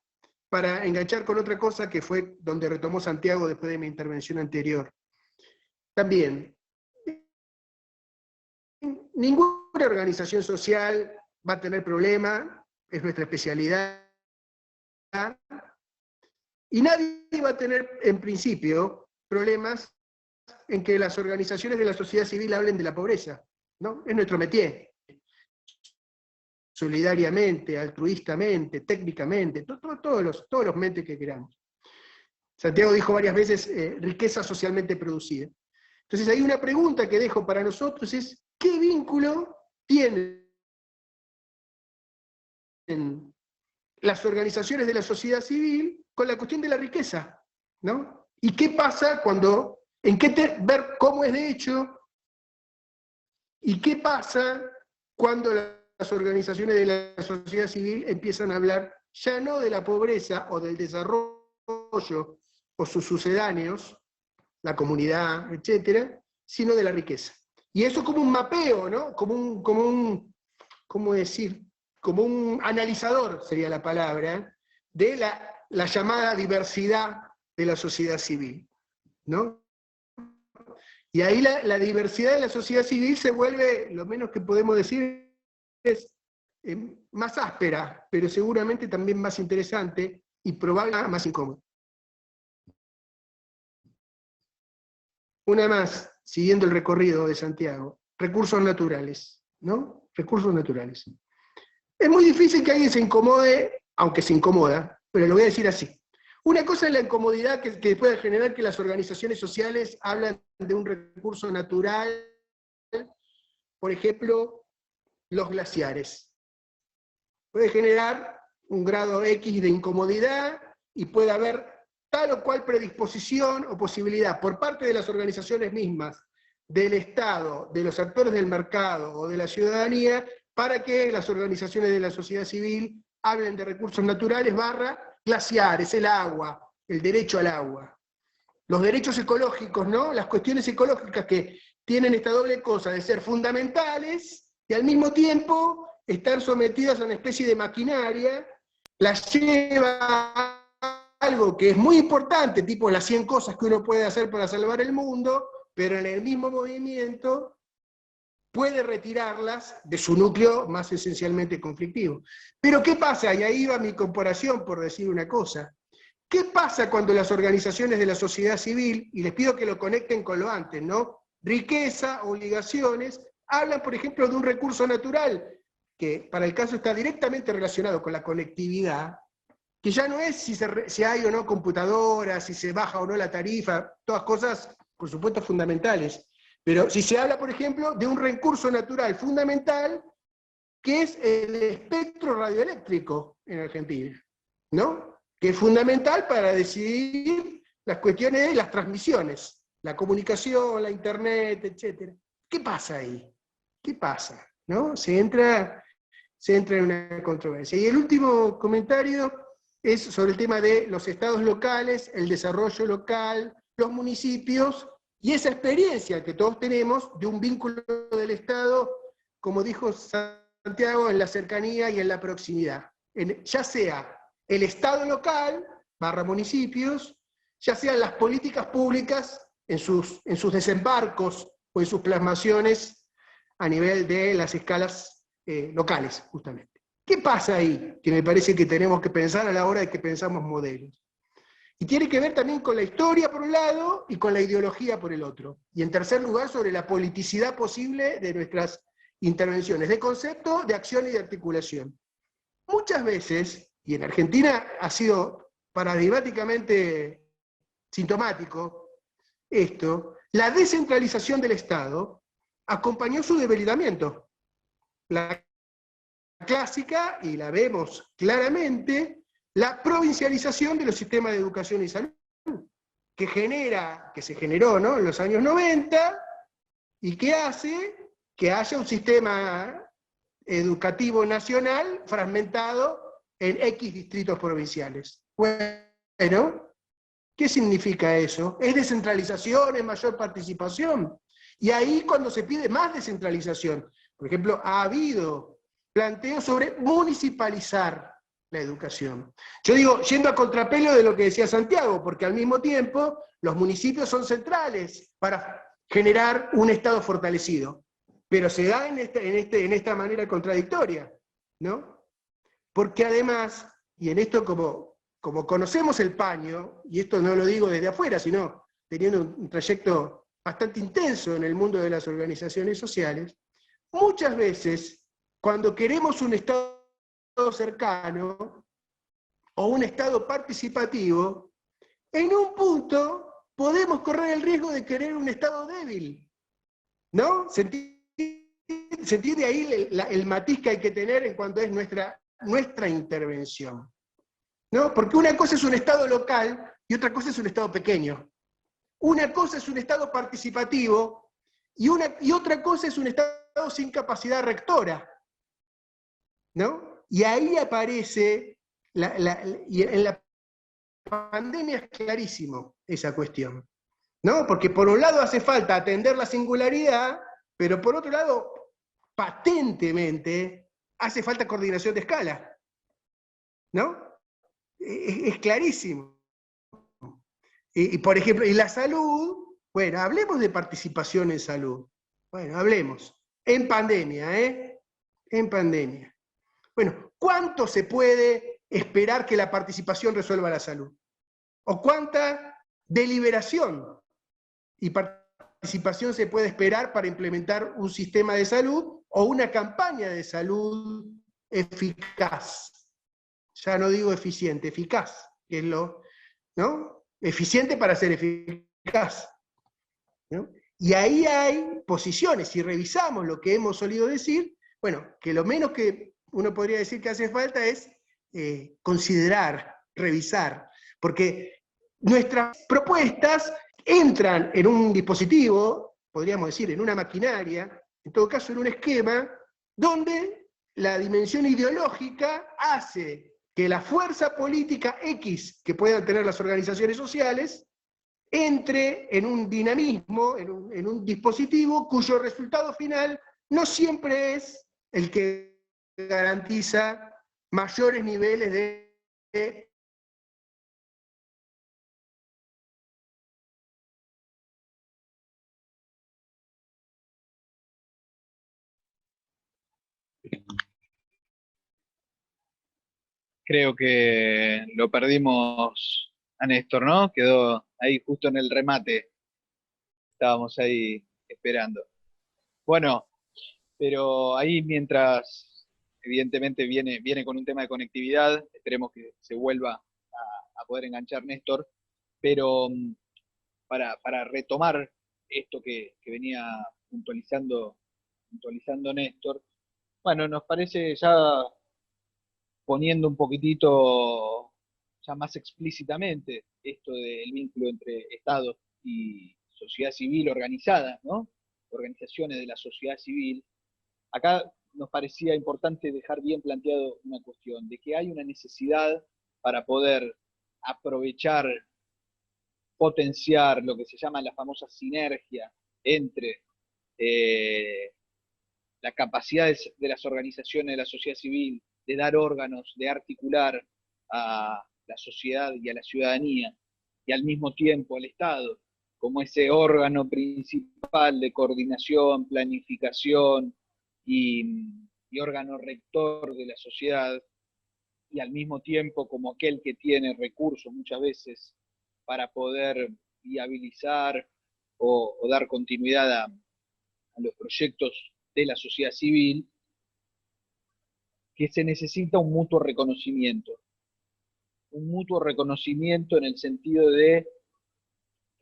para enganchar con otra cosa que fue donde retomó Santiago después de mi intervención anterior. También, ninguna organización social va a tener problema, es nuestra especialidad, y nadie va a tener, en principio, problemas en que las organizaciones de la sociedad civil hablen de la pobreza, ¿no? Es nuestro métier. Solidariamente, altruistamente, técnicamente, todos los mentes que queramos. Santiago dijo varias veces riqueza socialmente producida. Entonces hay una pregunta que dejo para nosotros, es ¿qué vínculo tienen las organizaciones de la sociedad civil con la cuestión de la riqueza? ¿No? ¿Y qué pasa cuando, ver cómo es de hecho, y qué pasa cuando las organizaciones de la sociedad civil empiezan a hablar ya no de la pobreza o del desarrollo o sus sucedáneos, la comunidad, etcétera, sino de la riqueza? Y eso como un mapeo, ¿no? ¿Cómo decir? Como un analizador, sería la palabra, de la llamada diversidad de la sociedad civil, ¿no? Y ahí la diversidad de la sociedad civil se vuelve, lo menos que podemos decir, es más áspera, pero seguramente también más interesante y probablemente más incómoda. Una más. siguiendo el recorrido de Santiago, recursos naturales, ¿no? Recursos naturales. Es muy difícil que alguien se incomode, aunque se incomoda, pero lo voy a decir así. Una cosa es la incomodidad que puede generar que las organizaciones sociales hablan de un recurso natural, por ejemplo, los glaciares. Puede generar un grado X de incomodidad y puede haber tal o cual predisposición o posibilidad por parte de las organizaciones mismas, del Estado, de los actores del mercado o de la ciudadanía, para que las organizaciones de la sociedad civil hablen de recursos naturales / glaciares, el agua, el derecho al agua. Los derechos ecológicos, ¿no? Las cuestiones ecológicas que tienen esta doble cosa de ser fundamentales y al mismo tiempo estar sometidas a una especie de maquinaria, las lleva a algo que es muy importante, tipo las 100 cosas que uno puede hacer para salvar el mundo, pero en el mismo movimiento puede retirarlas de su núcleo más esencialmente conflictivo. Pero ¿qué pasa? Y ahí va mi comparación, por decir una cosa. ¿Qué pasa cuando las organizaciones de la sociedad civil, y les pido que lo conecten con lo antes, ¿no? Riqueza, obligaciones, hablan, por ejemplo, de un recurso natural, que para el caso está directamente relacionado con la conectividad, que ya no es si hay o no computadoras, si se baja o no la tarifa, todas cosas, por supuesto, fundamentales. Pero si se habla, por ejemplo, de un recurso natural fundamental, que es el espectro radioeléctrico en Argentina, ¿no? Que es fundamental para decidir las cuestiones de las transmisiones, la comunicación, la internet, etc. ¿Qué pasa ahí? ¿Qué pasa? ¿No? Se entra en una controversia. Y el último comentario es sobre el tema de los estados locales, el desarrollo local, los municipios, y esa experiencia que todos tenemos de un vínculo del Estado, como dijo Santiago, en la cercanía y en la proximidad. Ya sea el Estado local, / municipios, ya sean las políticas públicas en sus desembarcos o en sus plasmaciones a nivel de las escalas locales, justamente. ¿Qué pasa ahí? Que me parece que tenemos que pensar a la hora de que pensamos modelos. Y tiene que ver también con la historia por un lado y con la ideología por el otro. Y en tercer lugar, sobre la politicidad posible de nuestras intervenciones, de concepto, de acción y de articulación. Muchas veces, y en Argentina ha sido paradigmáticamente sintomático esto, la descentralización del Estado acompañó su debilitamiento. La clásica, y la vemos claramente, la provincialización de los sistemas de educación y salud, que se generó, ¿no?, en los años 90, y que hace que haya un sistema educativo nacional fragmentado en X distritos provinciales. Bueno, ¿qué significa eso? ¿Es descentralización, es mayor participación? Y ahí cuando se pide más descentralización, por ejemplo, ha habido planteos sobre municipalizar la educación. Yo digo, yendo a contrapelo de lo que decía Santiago, porque al mismo tiempo los municipios son centrales para generar un Estado fortalecido, pero se da en esta manera contradictoria, ¿no? Porque además, y en esto como conocemos el paño, y esto no lo digo desde afuera, sino teniendo un trayecto bastante intenso en el mundo de las organizaciones sociales, muchas veces, cuando queremos un Estado cercano, o un Estado participativo, en un punto podemos correr el riesgo de querer un Estado débil, ¿no? ¿Se entiende ahí el matiz que hay que tener en cuanto es nuestra intervención? ¿No? Porque una cosa es un Estado local y otra cosa es un Estado pequeño. Una cosa es un Estado participativo y otra cosa es un Estado sin capacidad rectora, ¿no? Y ahí aparece, y en la pandemia es clarísimo esa cuestión, ¿no? Porque por un lado hace falta atender la singularidad, pero por otro lado, patentemente, hace falta coordinación de escala, ¿no? Es clarísimo. Y por ejemplo, y la salud, bueno, hablemos de participación en salud. Bueno, hablemos. En pandemia, ¿eh? En pandemia. Bueno, ¿cuánto se puede esperar que la participación resuelva la salud? ¿O cuánta deliberación y participación se puede esperar para implementar un sistema de salud o una campaña de salud eficaz. Ya no digo eficiente, eficaz, que es lo, ¿no? Eficiente para ser eficaz, ¿no? Y ahí hay posiciones, si revisamos lo que hemos solido decir, bueno, que lo menos que uno podría decir que hace falta es considerar, revisar, porque nuestras propuestas entran en un dispositivo, podríamos decir, en una maquinaria, en todo caso en un esquema, donde la dimensión ideológica hace que la fuerza política X que puedan tener las organizaciones sociales entre en un dinamismo, en un dispositivo cuyo resultado final no siempre es el que garantiza mayores niveles de Creo que lo perdimos a Néstor, ¿no? Quedó ahí justo en el remate. Estábamos ahí esperando. Bueno, pero ahí mientras evidentemente viene con un tema de conectividad, esperemos que se vuelva a poder enganchar Néstor, pero para retomar esto que venía puntualizando Néstor, bueno, nos parece ya poniendo un poquitito ya más explícitamente esto del vínculo entre Estado y sociedad civil organizada, ¿no? Organizaciones de la sociedad civil. Acá nos parecía importante dejar bien planteado una cuestión, de que hay una necesidad para poder aprovechar, potenciar lo que se llama la famosa sinergia entre eh, las capacidades de las organizaciones de la sociedad civil, de dar órganos, de articular a la sociedad y a la ciudadanía, y al mismo tiempo al Estado, como ese órgano principal de coordinación, planificación y órgano rector de la sociedad, y al mismo tiempo como aquel que tiene recursos muchas veces para poder viabilizar o dar continuidad a los proyectos de la sociedad civil, que se necesita un mutuo reconocimiento en el sentido de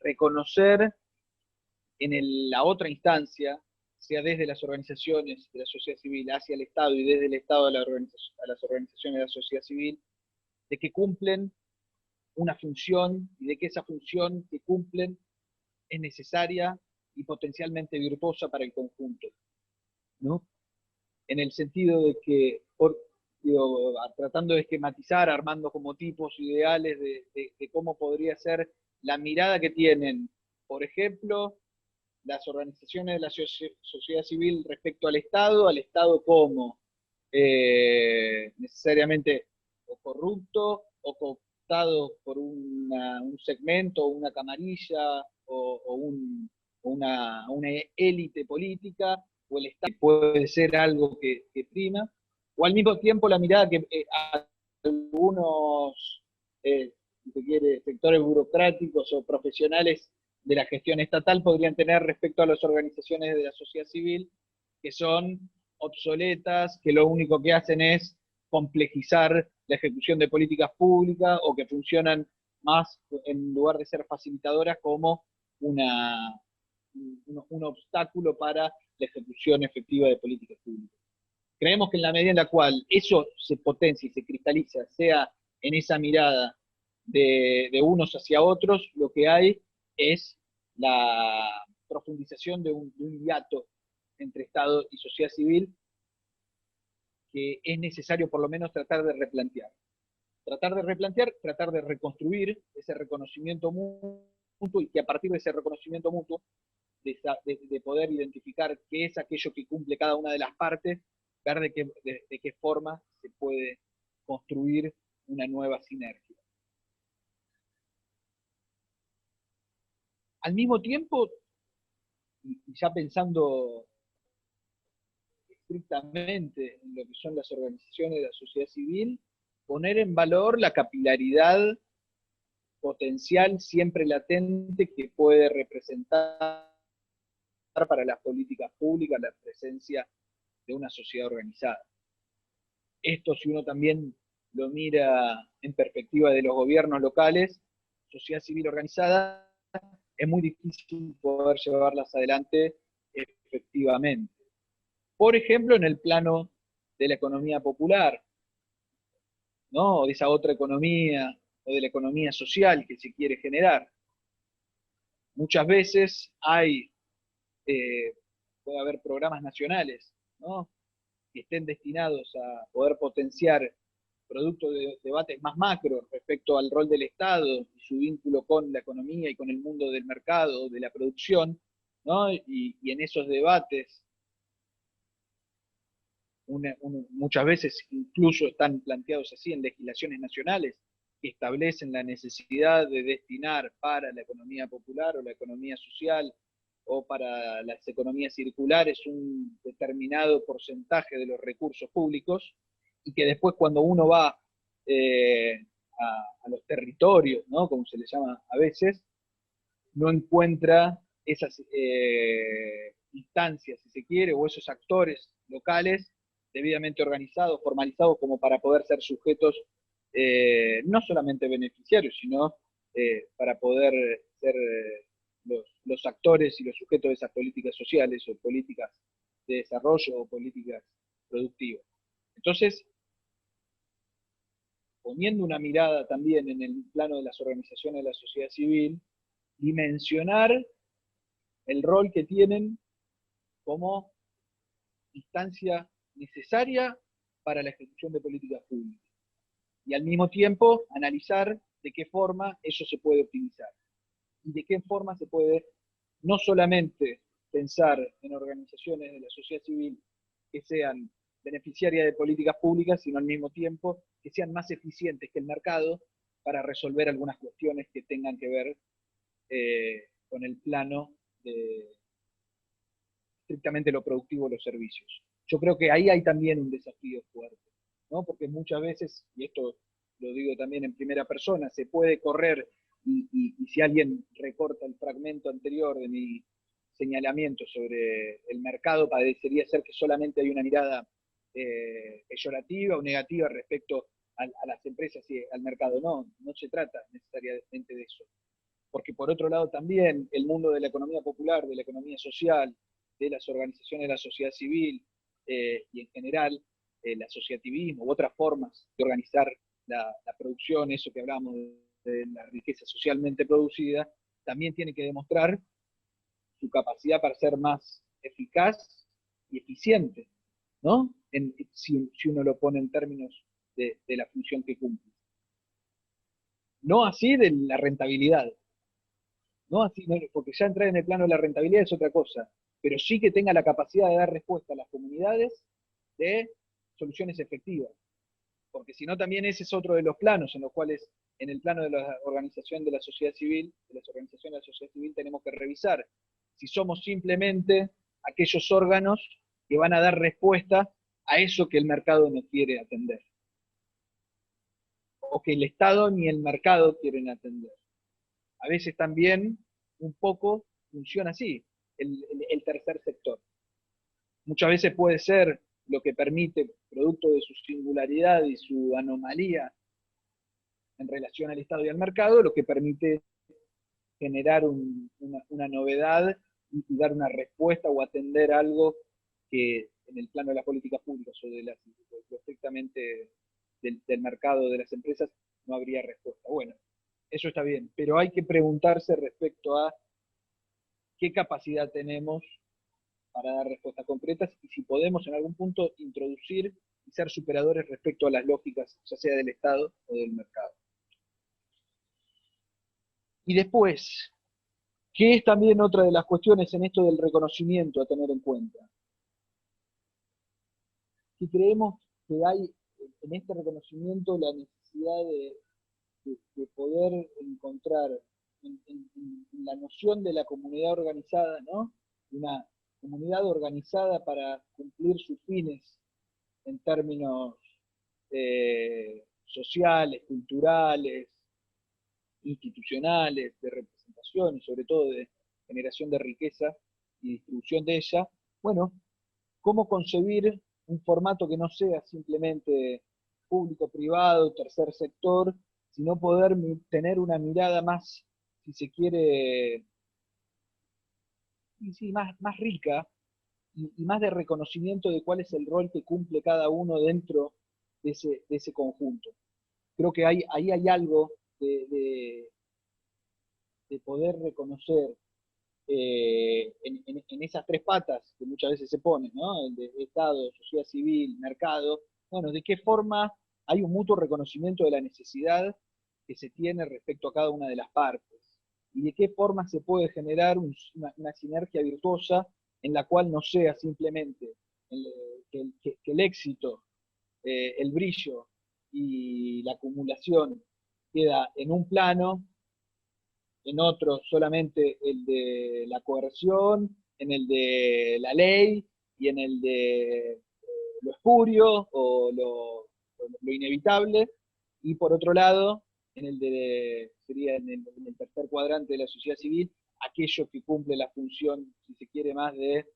reconocer la otra instancia, sea desde las organizaciones de la sociedad civil hacia el Estado y desde el Estado a las organizaciones de la sociedad civil, de que cumplen una función y de que esa función que cumplen es necesaria y potencialmente virtuosa para el conjunto, ¿no? En el sentido de que, tratando de esquematizar, armando como tipos ideales de cómo podría ser la mirada que tienen, por ejemplo, las organizaciones de la sociedad civil respecto al Estado como necesariamente o corrupto o cooptado por un segmento, una camarilla una élite política, o el Estado puede ser algo que prima, o al mismo tiempo la mirada que algunos, si se quiere, sectores burocráticos o profesionales de la gestión estatal podrían tener respecto a las organizaciones de la sociedad civil, que son obsoletas, que lo único que hacen es complejizar la ejecución de políticas públicas o que funcionan más, en lugar de ser facilitadoras, como un obstáculo para la ejecución efectiva de políticas públicas. Creemos que en la medida en la cual eso se potencia y se cristaliza, sea en esa mirada de unos hacia otros, lo que hay es la profundización de un hiato entre Estado y sociedad civil que es necesario por lo menos tratar de replantear. Tratar de reconstruir ese reconocimiento mutuo y que a partir de ese reconocimiento mutuo, de poder identificar qué es aquello que cumple cada una de las partes, ver de qué forma se puede construir una nueva sinergia. Al mismo tiempo, y ya pensando estrictamente en lo que son las organizaciones de la sociedad civil, poner en valor la capilaridad potencial siempre latente que puede representar para las políticas públicas la presencia de una sociedad organizada. Esto, si uno también lo mira en perspectiva de los gobiernos locales, sociedad civil organizada, es muy difícil poder llevarlas adelante efectivamente. Por ejemplo, en el plano de la economía popular, ¿no? O de esa otra economía, o de la economía social que se quiere generar. Muchas veces puede haber programas nacionales, ¿no? Que estén destinados a poder potenciar producto de debates más macro respecto al rol del Estado y su vínculo con la economía y con el mundo del mercado, de la producción, ¿no? Y en esos debates muchas veces incluso están planteados así en legislaciones nacionales que establecen la necesidad de destinar para la economía popular o la economía social o para las economías circulares un determinado porcentaje de los recursos públicos, y que después cuando uno va a los territorios, ¿no? Como se les llama a veces, no encuentra esas instancias, si se quiere, o esos actores locales debidamente organizados, formalizados, como para poder ser sujetos no solamente beneficiarios, sino para poder ser los actores y los sujetos de esas políticas sociales o políticas de desarrollo o políticas productivas. Entonces, poniendo una mirada también en el plano de las organizaciones de la sociedad civil, dimensionar el rol que tienen como instancia necesaria para la ejecución de políticas públicas. Y al mismo tiempo analizar de qué forma eso se puede optimizar. Y de qué forma se puede no solamente pensar en organizaciones de la sociedad civil que sean beneficiarias de políticas públicas, sino al mismo tiempo que sean más eficientes que el mercado para resolver algunas cuestiones que tengan que ver con el plano de estrictamente lo productivo de los servicios. Yo creo que ahí hay también un desafío fuerte, ¿no? Porque muchas veces, y esto lo digo también en primera persona, se puede correr, y si alguien recorta el fragmento anterior de mi señalamiento sobre el mercado, parecería ser que solamente hay una mirada peyorativa o negativa respecto a las empresas y al mercado. No, no se trata necesariamente de eso. Porque por otro lado también el mundo de la economía popular, de la economía social, de las organizaciones de la sociedad civil y en general el asociativismo u otras formas de organizar la producción, eso que hablamos de la riqueza socialmente producida, también tiene que demostrar su capacidad para ser más eficaz y eficiente, ¿no? Si uno lo pone en términos de la función que cumple. No así de la rentabilidad, ¿no? Así, porque ya entrar en el plano de la rentabilidad es otra cosa, pero sí que tenga la capacidad de dar respuesta a las comunidades de soluciones efectivas, porque si no también ese es otro de los planos en los cuales en el plano de la organización de la sociedad civil, de las organizaciones de la sociedad civil, tenemos que revisar si somos simplemente aquellos órganos que van a dar respuesta a eso que el mercado no quiere atender, o que el Estado ni el mercado quieren atender. A veces también un poco funciona así, el tercer sector. Muchas veces puede ser lo que permite, producto de su singularidad y su anomalía en relación al Estado y al mercado, lo que permite generar una novedad y dar una respuesta o atender algo que en el plano de las políticas públicas o de lo estrictamente del mercado de las empresas no habría respuesta. Bueno, eso está bien, pero hay que preguntarse respecto a qué capacidad tenemos para dar respuestas concretas y si podemos en algún punto introducir y ser superadores respecto a las lógicas, ya sea del Estado o del mercado. Y después, ¿qué es también otra de las cuestiones en esto del reconocimiento a tener en cuenta? Si creemos que hay en este reconocimiento la necesidad de poder encontrar en la noción de la comunidad organizada, ¿no? Una comunidad organizada para cumplir sus fines en términos sociales, culturales, institucionales, de representación y sobre todo de generación de riqueza, y distribución de ella, bueno, cómo concebir un formato que no sea simplemente público-privado, tercer sector, sino poder tener una mirada más, si se quiere, y sí, más rica y más de reconocimiento de cuál es el rol que cumple cada uno dentro de ese conjunto. Creo que ahí hay algo de poder reconocer en esas tres patas que muchas veces se ponen, ¿no? El de Estado, sociedad civil, mercado. Bueno, ¿de qué forma hay un mutuo reconocimiento de la necesidad que se tiene respecto a cada una de las partes? ¿Y de qué forma se puede generar una sinergia virtuosa en la cual no sea simplemente que el éxito, el brillo y la acumulación queda en un plano, en otro solamente el de la coerción, en el de la ley y en el de lo espurio o lo inevitable, y por otro lado, sería en el tercer cuadrante de la sociedad civil, aquello que cumple la función, si se quiere, más de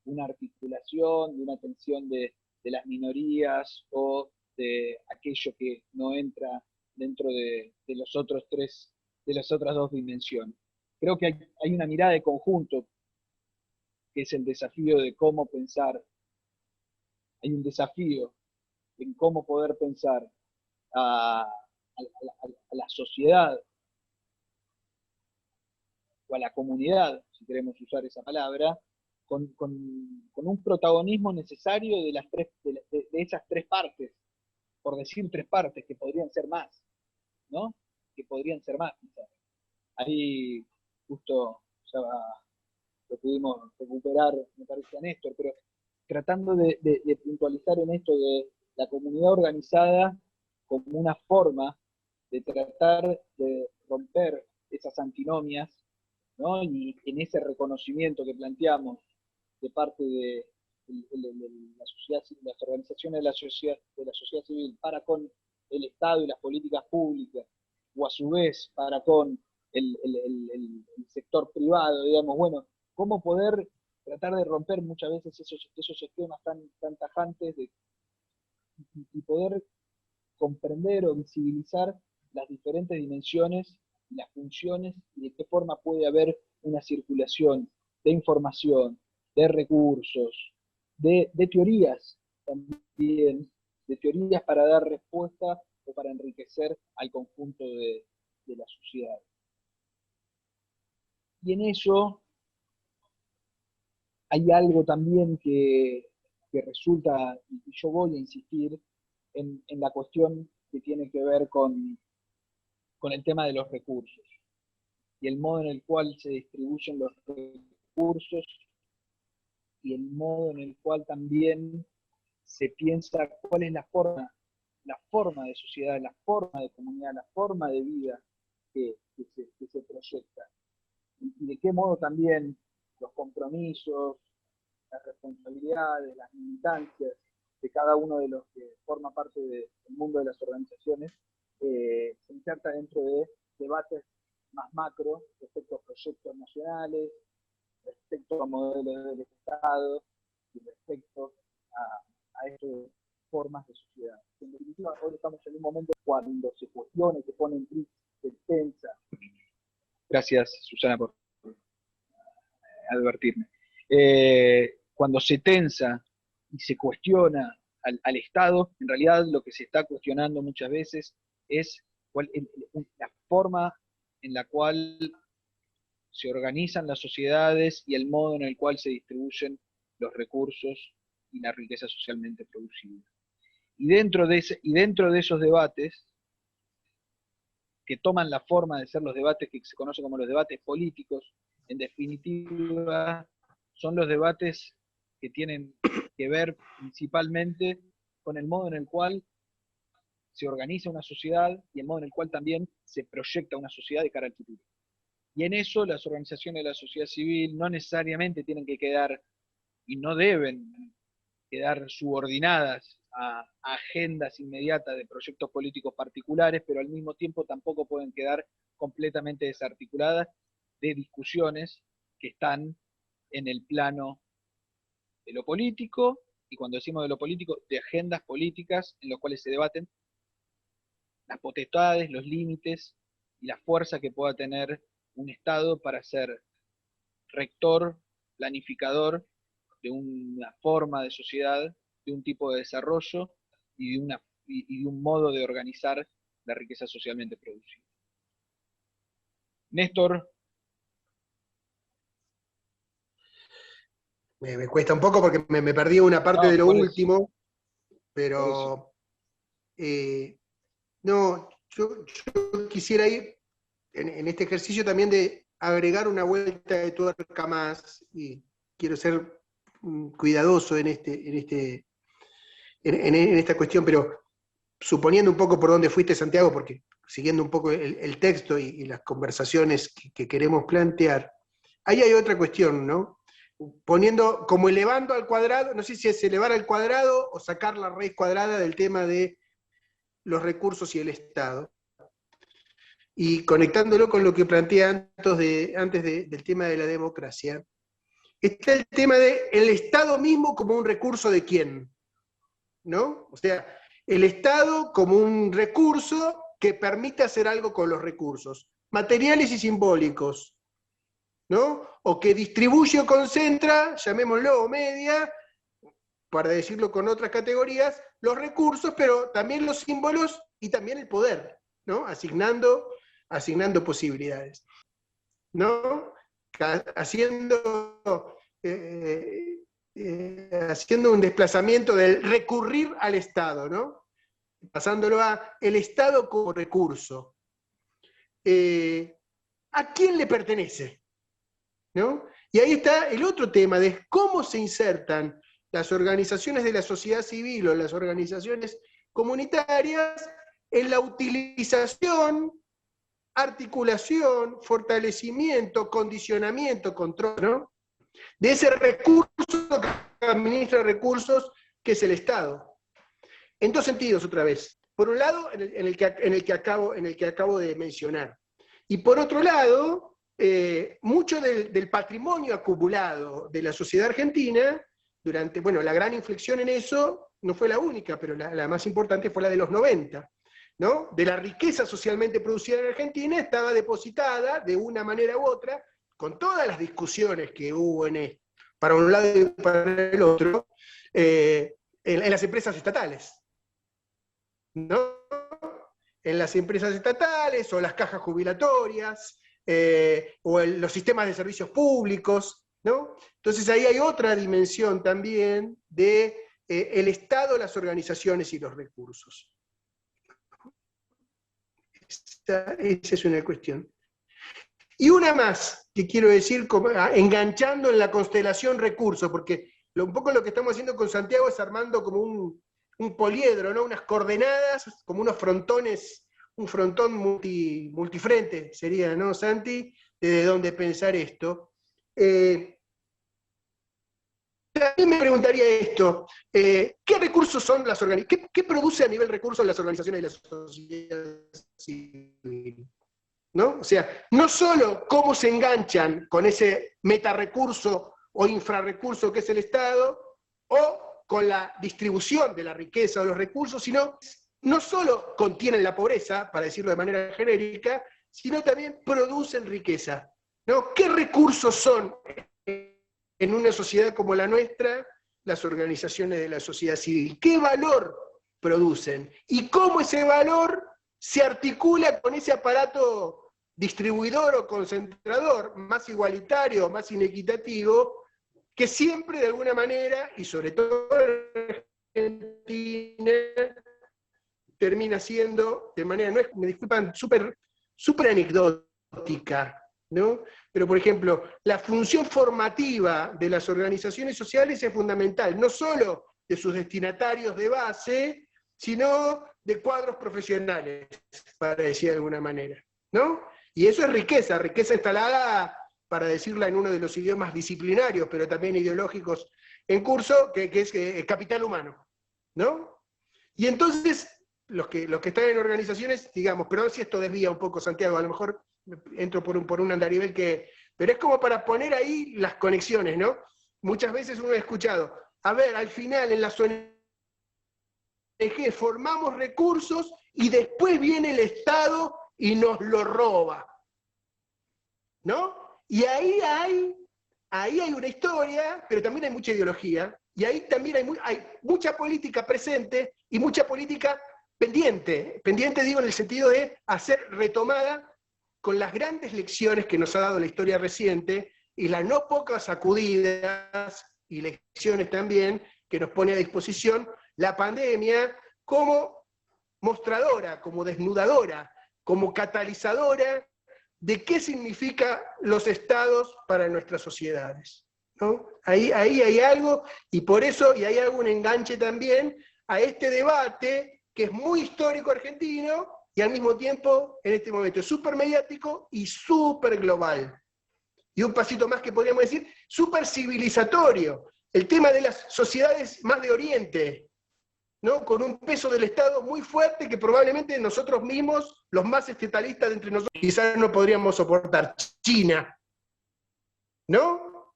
una articulación, de una atención de las minorías o de aquello que no entra dentro de los otros tres, de las otras dos dimensiones. Creo que hay una mirada de conjunto, que es el desafío de cómo pensar. Hay un desafío en cómo poder pensar a la sociedad o a la comunidad, si queremos usar esa palabra, con un protagonismo necesario de, de esas tres partes, por decir tres partes, que podrían ser más, ¿no? Que podrían ser más, quizás. Ahí justo ya lo pudimos recuperar, me parece, a Néstor, pero tratando de puntualizar en esto de la comunidad organizada como una forma de tratar de romper esas antinomias, ¿no? Y en ese reconocimiento que planteamos de parte de la sociedad, las organizaciones de la sociedad civil para con el Estado y las políticas públicas, o a su vez para con el sector privado, digamos, bueno, cómo poder tratar de romper muchas veces esos esquemas tan tajantes y poder comprender o visibilizar las diferentes dimensiones, las funciones y de qué forma puede haber una circulación de información, de recursos, de teorías también, de teorías para dar respuesta o para enriquecer al conjunto de la sociedad. Y en eso hay algo también que resulta, y yo voy a insistir, en la cuestión que tiene que ver con el tema de los recursos y el modo en el cual se distribuyen los recursos y el modo en el cual también se piensa cuál es la forma de sociedad, la forma de comunidad, la forma de vida que se proyecta. Y de qué modo también los compromisos, las responsabilidades, las militancias de cada uno de los que forma parte del mundo de las organizaciones se inserta dentro de debates más macro respecto a proyectos nacionales, respecto a modelos del Estado y respecto a estas formas de sociedad. En definitiva, hoy estamos en un momento cuando se cuestiona, se pone en crisis, se tensa. Gracias, Susana, por advertirme. Cuando se tensa y se cuestiona al Estado, en realidad lo que se está cuestionando muchas veces es la forma en la cual se organizan las sociedades y el modo en el cual se distribuyen los recursos y la riqueza socialmente producida. Y dentro de esos debates, que toman la forma de ser los debates que se conocen como los debates políticos, en definitiva, son los debates que tienen que ver principalmente con el modo en el cual se organiza una sociedad y el modo en el cual también se proyecta una sociedad de cara al futuro. Y en eso las organizaciones de la sociedad civil no necesariamente tienen que quedar y no deben quedar subordinadas a agendas inmediatas de proyectos políticos particulares, pero al mismo tiempo tampoco pueden quedar completamente desarticuladas de discusiones que están en el plano de lo político, y cuando decimos de lo político, de agendas políticas en las cuales se debaten las potestades, los límites y la fuerza que pueda tener un Estado para ser rector, planificador de una forma de sociedad, de un tipo de desarrollo y de un modo de organizar la riqueza socialmente producida. Néstor. Me cuesta un poco porque me perdí una parte de lo último, pero no, yo quisiera ir en este ejercicio también de agregar una vuelta de tuerca más, y quiero ser cuidadoso en esta cuestión, pero suponiendo un poco por dónde fuiste, Santiago, porque siguiendo un poco el texto y las conversaciones que queremos plantear, ahí hay otra cuestión, ¿no? Poniendo, como elevando al cuadrado, no sé si es elevar al cuadrado o sacar la raíz cuadrada del tema de los recursos y el Estado. Y conectándolo con lo que planteé antes del tema de la democracia, está el tema del Estado mismo como un recurso de quién, ¿no? O sea, el Estado como un recurso que permite hacer algo con los recursos, materiales y simbólicos, ¿no? O que distribuye o concentra, llamémoslo, o media, para decirlo con otras categorías, los recursos, pero también los símbolos y también el poder, ¿no? Asignando posibilidades, ¿no? Haciendo un desplazamiento del recurrir al Estado, ¿no? Pasándolo a el Estado como recurso. ¿A quién le pertenece? ¿No? Y ahí está el otro tema de cómo se insertan las organizaciones de la sociedad civil o las organizaciones comunitarias en la utilización, articulación, fortalecimiento, condicionamiento, control, ¿no? De ese recurso que administra recursos, que es el Estado. En dos sentidos, otra vez. Por un lado, en el que acabo de mencionar. Y por otro lado, mucho del patrimonio acumulado de la sociedad argentina, durante, bueno, la gran inflexión en eso no fue la única, pero la más importante fue la de los 90, ¿no? De la riqueza socialmente producida en Argentina estaba depositada de una manera u otra, con todas las discusiones que hubo en esto, para un lado y para el otro, en las empresas estatales, ¿no? En las empresas estatales o las cajas jubilatorias, o los sistemas de servicios públicos, ¿no? Entonces ahí hay otra dimensión también de el Estado, las organizaciones y los recursos. Esa es una cuestión. Y una más que quiero decir, enganchando en la constelación recursos, porque un poco lo que estamos haciendo con Santiago es armando como un poliedro, ¿no? Unas coordenadas, como unos frontones, un frontón multifrente sería, ¿no, Santi? Desde dónde pensar esto. También me preguntaría esto, ¿qué recursos son las organizaciones? ¿Qué produce a nivel recursos las organizaciones de la sociedad civil? ¿No? O sea, no solo cómo se enganchan con ese metarecurso o infrarrecurso que es el Estado, o con la distribución de la riqueza o los recursos, sino no solo contienen la pobreza, para decirlo de manera genérica, sino también producen riqueza, ¿no? ¿Qué recursos son en una sociedad como la nuestra las organizaciones de la sociedad civil? ¿Qué valor producen? ¿Y cómo ese valor se articula con ese aparato distribuidor o concentrador más igualitario, más inequitativo, que siempre de alguna manera, y sobre todo en Argentina, termina siendo de manera, no es, me disculpan, súper anecdótica, ¿no? Pero, por ejemplo, la función formativa de las organizaciones sociales es fundamental, no solo de sus destinatarios de base, sino de cuadros profesionales, para decir de alguna manera, ¿no? Y eso es riqueza instalada, para decirla en uno de los idiomas disciplinarios, pero también ideológicos en curso, que es capital humano, ¿no? Y entonces, los que están en organizaciones, digamos, pero si esto desvía un poco, Santiago, a lo mejor entro por un andarivel pero es como para poner ahí las conexiones, ¿no? Muchas veces uno ha escuchado, a ver, al final en las ONG formamos recursos y después viene el Estado y nos lo roba, ¿no? Y ahí hay una historia, pero también hay mucha ideología, y ahí también hay mucha política presente y mucha política pendiente. Pendiente digo en el sentido de hacer retomada con las grandes lecciones que nos ha dado la historia reciente y las no pocas sacudidas y lecciones también que nos pone a disposición la pandemia como mostradora, como desnudadora, como catalizadora de qué significa los estados para nuestras sociedades, ¿no? Ahí hay algo, y por eso, y hay algún enganche también a este debate que es muy histórico argentino, y al mismo tiempo, en este momento, es súper mediático y súper global. Y un pasito más que podríamos decir, súper civilizatorio. El tema de las sociedades más de Oriente, ¿no? Con un peso del Estado muy fuerte que probablemente nosotros mismos, los más estatalistas de entre nosotros, quizás no podríamos soportar. China, ¿no?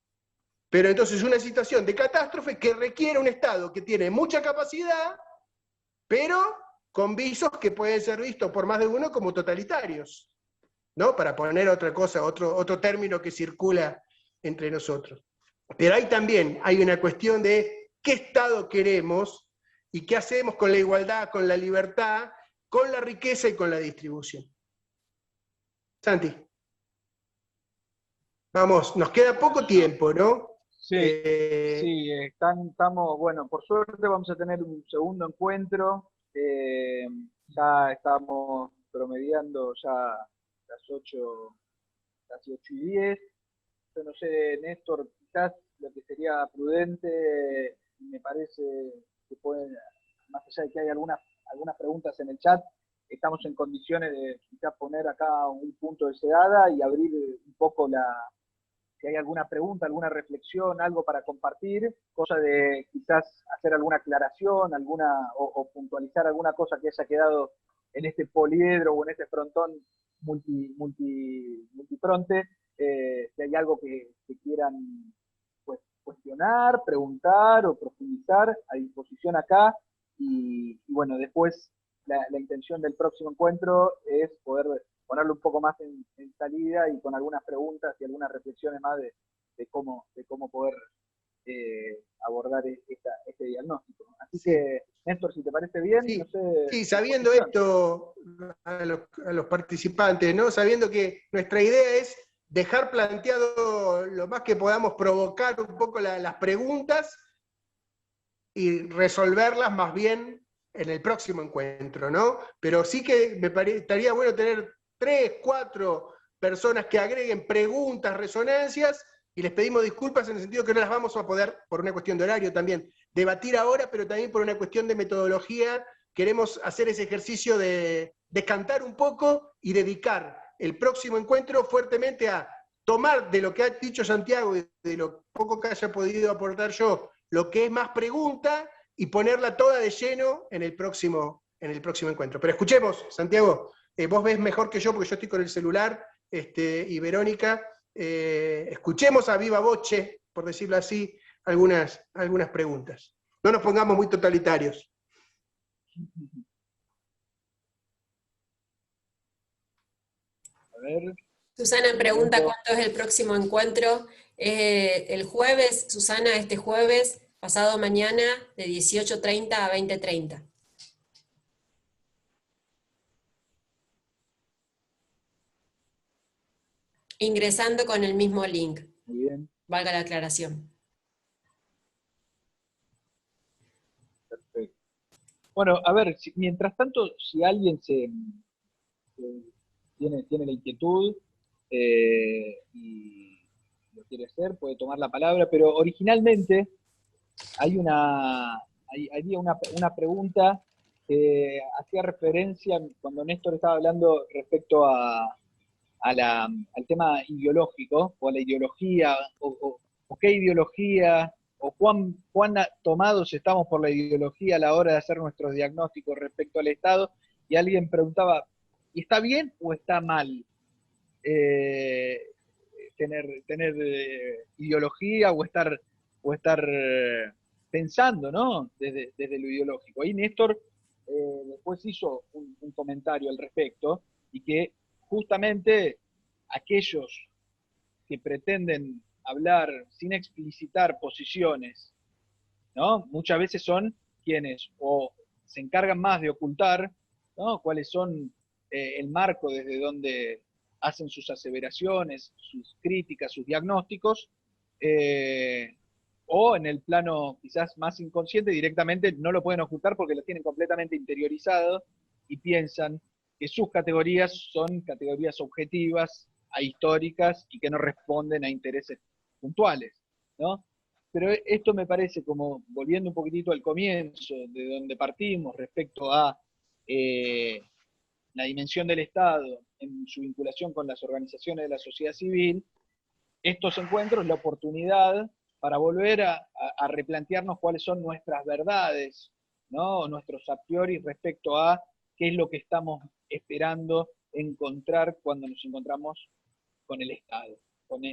Pero entonces una situación de catástrofe que requiere un Estado que tiene mucha capacidad, pero con visos que pueden ser vistos por más de uno como totalitarios, ¿no? Para poner otra cosa, otro término que circula entre nosotros. Pero ahí también hay una cuestión de qué Estado queremos y qué hacemos con la igualdad, con la libertad, con la riqueza y con la distribución. Santi. Vamos, nos queda poco tiempo, ¿no? Sí, sí, estamos, bueno, por suerte vamos a tener un segundo encuentro. Ya estamos promediando ya las 8, casi 8:10. Yo no sé, Néstor, quizás lo que sería prudente, me parece que pueden, más allá de que hay algunas preguntas en el chat, estamos en condiciones de quizás poner acá un punto de sedada y abrir un poco si hay alguna pregunta, alguna reflexión, algo para compartir, cosa de quizás hacer alguna aclaración, o puntualizar alguna cosa que haya quedado en este poliedro o en este frontón multipronte, si hay algo que quieran pues, cuestionar, preguntar o profundizar, a disposición acá, y bueno, después la intención del próximo encuentro es poder ponerlo un poco más en salida y con algunas preguntas y algunas reflexiones más de cómo poder abordar este diagnóstico. Así que, Néstor, si te parece bien, sí, no sé. Sí, sabiendo esto a los participantes, ¿no? Sabiendo que nuestra idea es dejar planteado lo más que podamos, provocar un poco las preguntas y resolverlas más bien en el próximo encuentro, ¿no? Pero sí que estaría bueno tener 3, 4 personas que agreguen preguntas, resonancias, y les pedimos disculpas en el sentido que no las vamos a poder, por una cuestión de horario también, debatir ahora, pero también por una cuestión de metodología. Queremos hacer ese ejercicio de descantar un poco y dedicar el próximo encuentro fuertemente a tomar de lo que ha dicho Santiago y de lo poco que haya podido aportar yo, lo que es más pregunta, y ponerla toda de lleno en el próximo encuentro. Pero escuchemos, Santiago, vos ves mejor que yo porque yo estoy con el celular, y Verónica, escuchemos a viva voce, por decirlo así, algunas preguntas. No nos pongamos muy totalitarios. A ver. Susana pregunta cuándo es el próximo encuentro. El jueves, Susana, este jueves, pasado mañana, de 18:30 a 20:30. Ingresando con el mismo link. Muy bien. Valga la aclaración. Perfecto. Bueno, a ver, mientras tanto, si alguien tiene la inquietud y lo quiere hacer, puede tomar la palabra, pero originalmente había una pregunta que hacía referencia cuando Néstor estaba hablando respecto al tema ideológico, o a la ideología, o qué ideología, o cuán tomados estamos por la ideología a la hora de hacer nuestros diagnósticos respecto al Estado, y alguien preguntaba, ¿y está bien o está mal? tener ideología o estar pensando, ¿no? Desde lo ideológico. Ahí Néstor después hizo un comentario al respecto, y que justamente aquellos que pretenden hablar sin explicitar posiciones, ¿no? Muchas veces son quienes o se encargan más de ocultar, ¿no?, cuáles son el marco desde donde hacen sus aseveraciones, sus críticas, sus diagnósticos, o en el plano quizás más inconsciente directamente no lo pueden ocultar porque lo tienen completamente interiorizado y piensan que sus categorías son categorías objetivas, ahistóricas, y que no responden a intereses puntuales, ¿no? Pero esto me parece, como volviendo un poquitito al comienzo, de donde partimos respecto a la dimensión del Estado en su vinculación con las organizaciones de la sociedad civil, estos encuentros la oportunidad para volver a replantearnos cuáles son nuestras verdades, ¿no?, nuestros a priori respecto a qué es lo que estamos esperando encontrar cuando nos encontramos con el Estado, con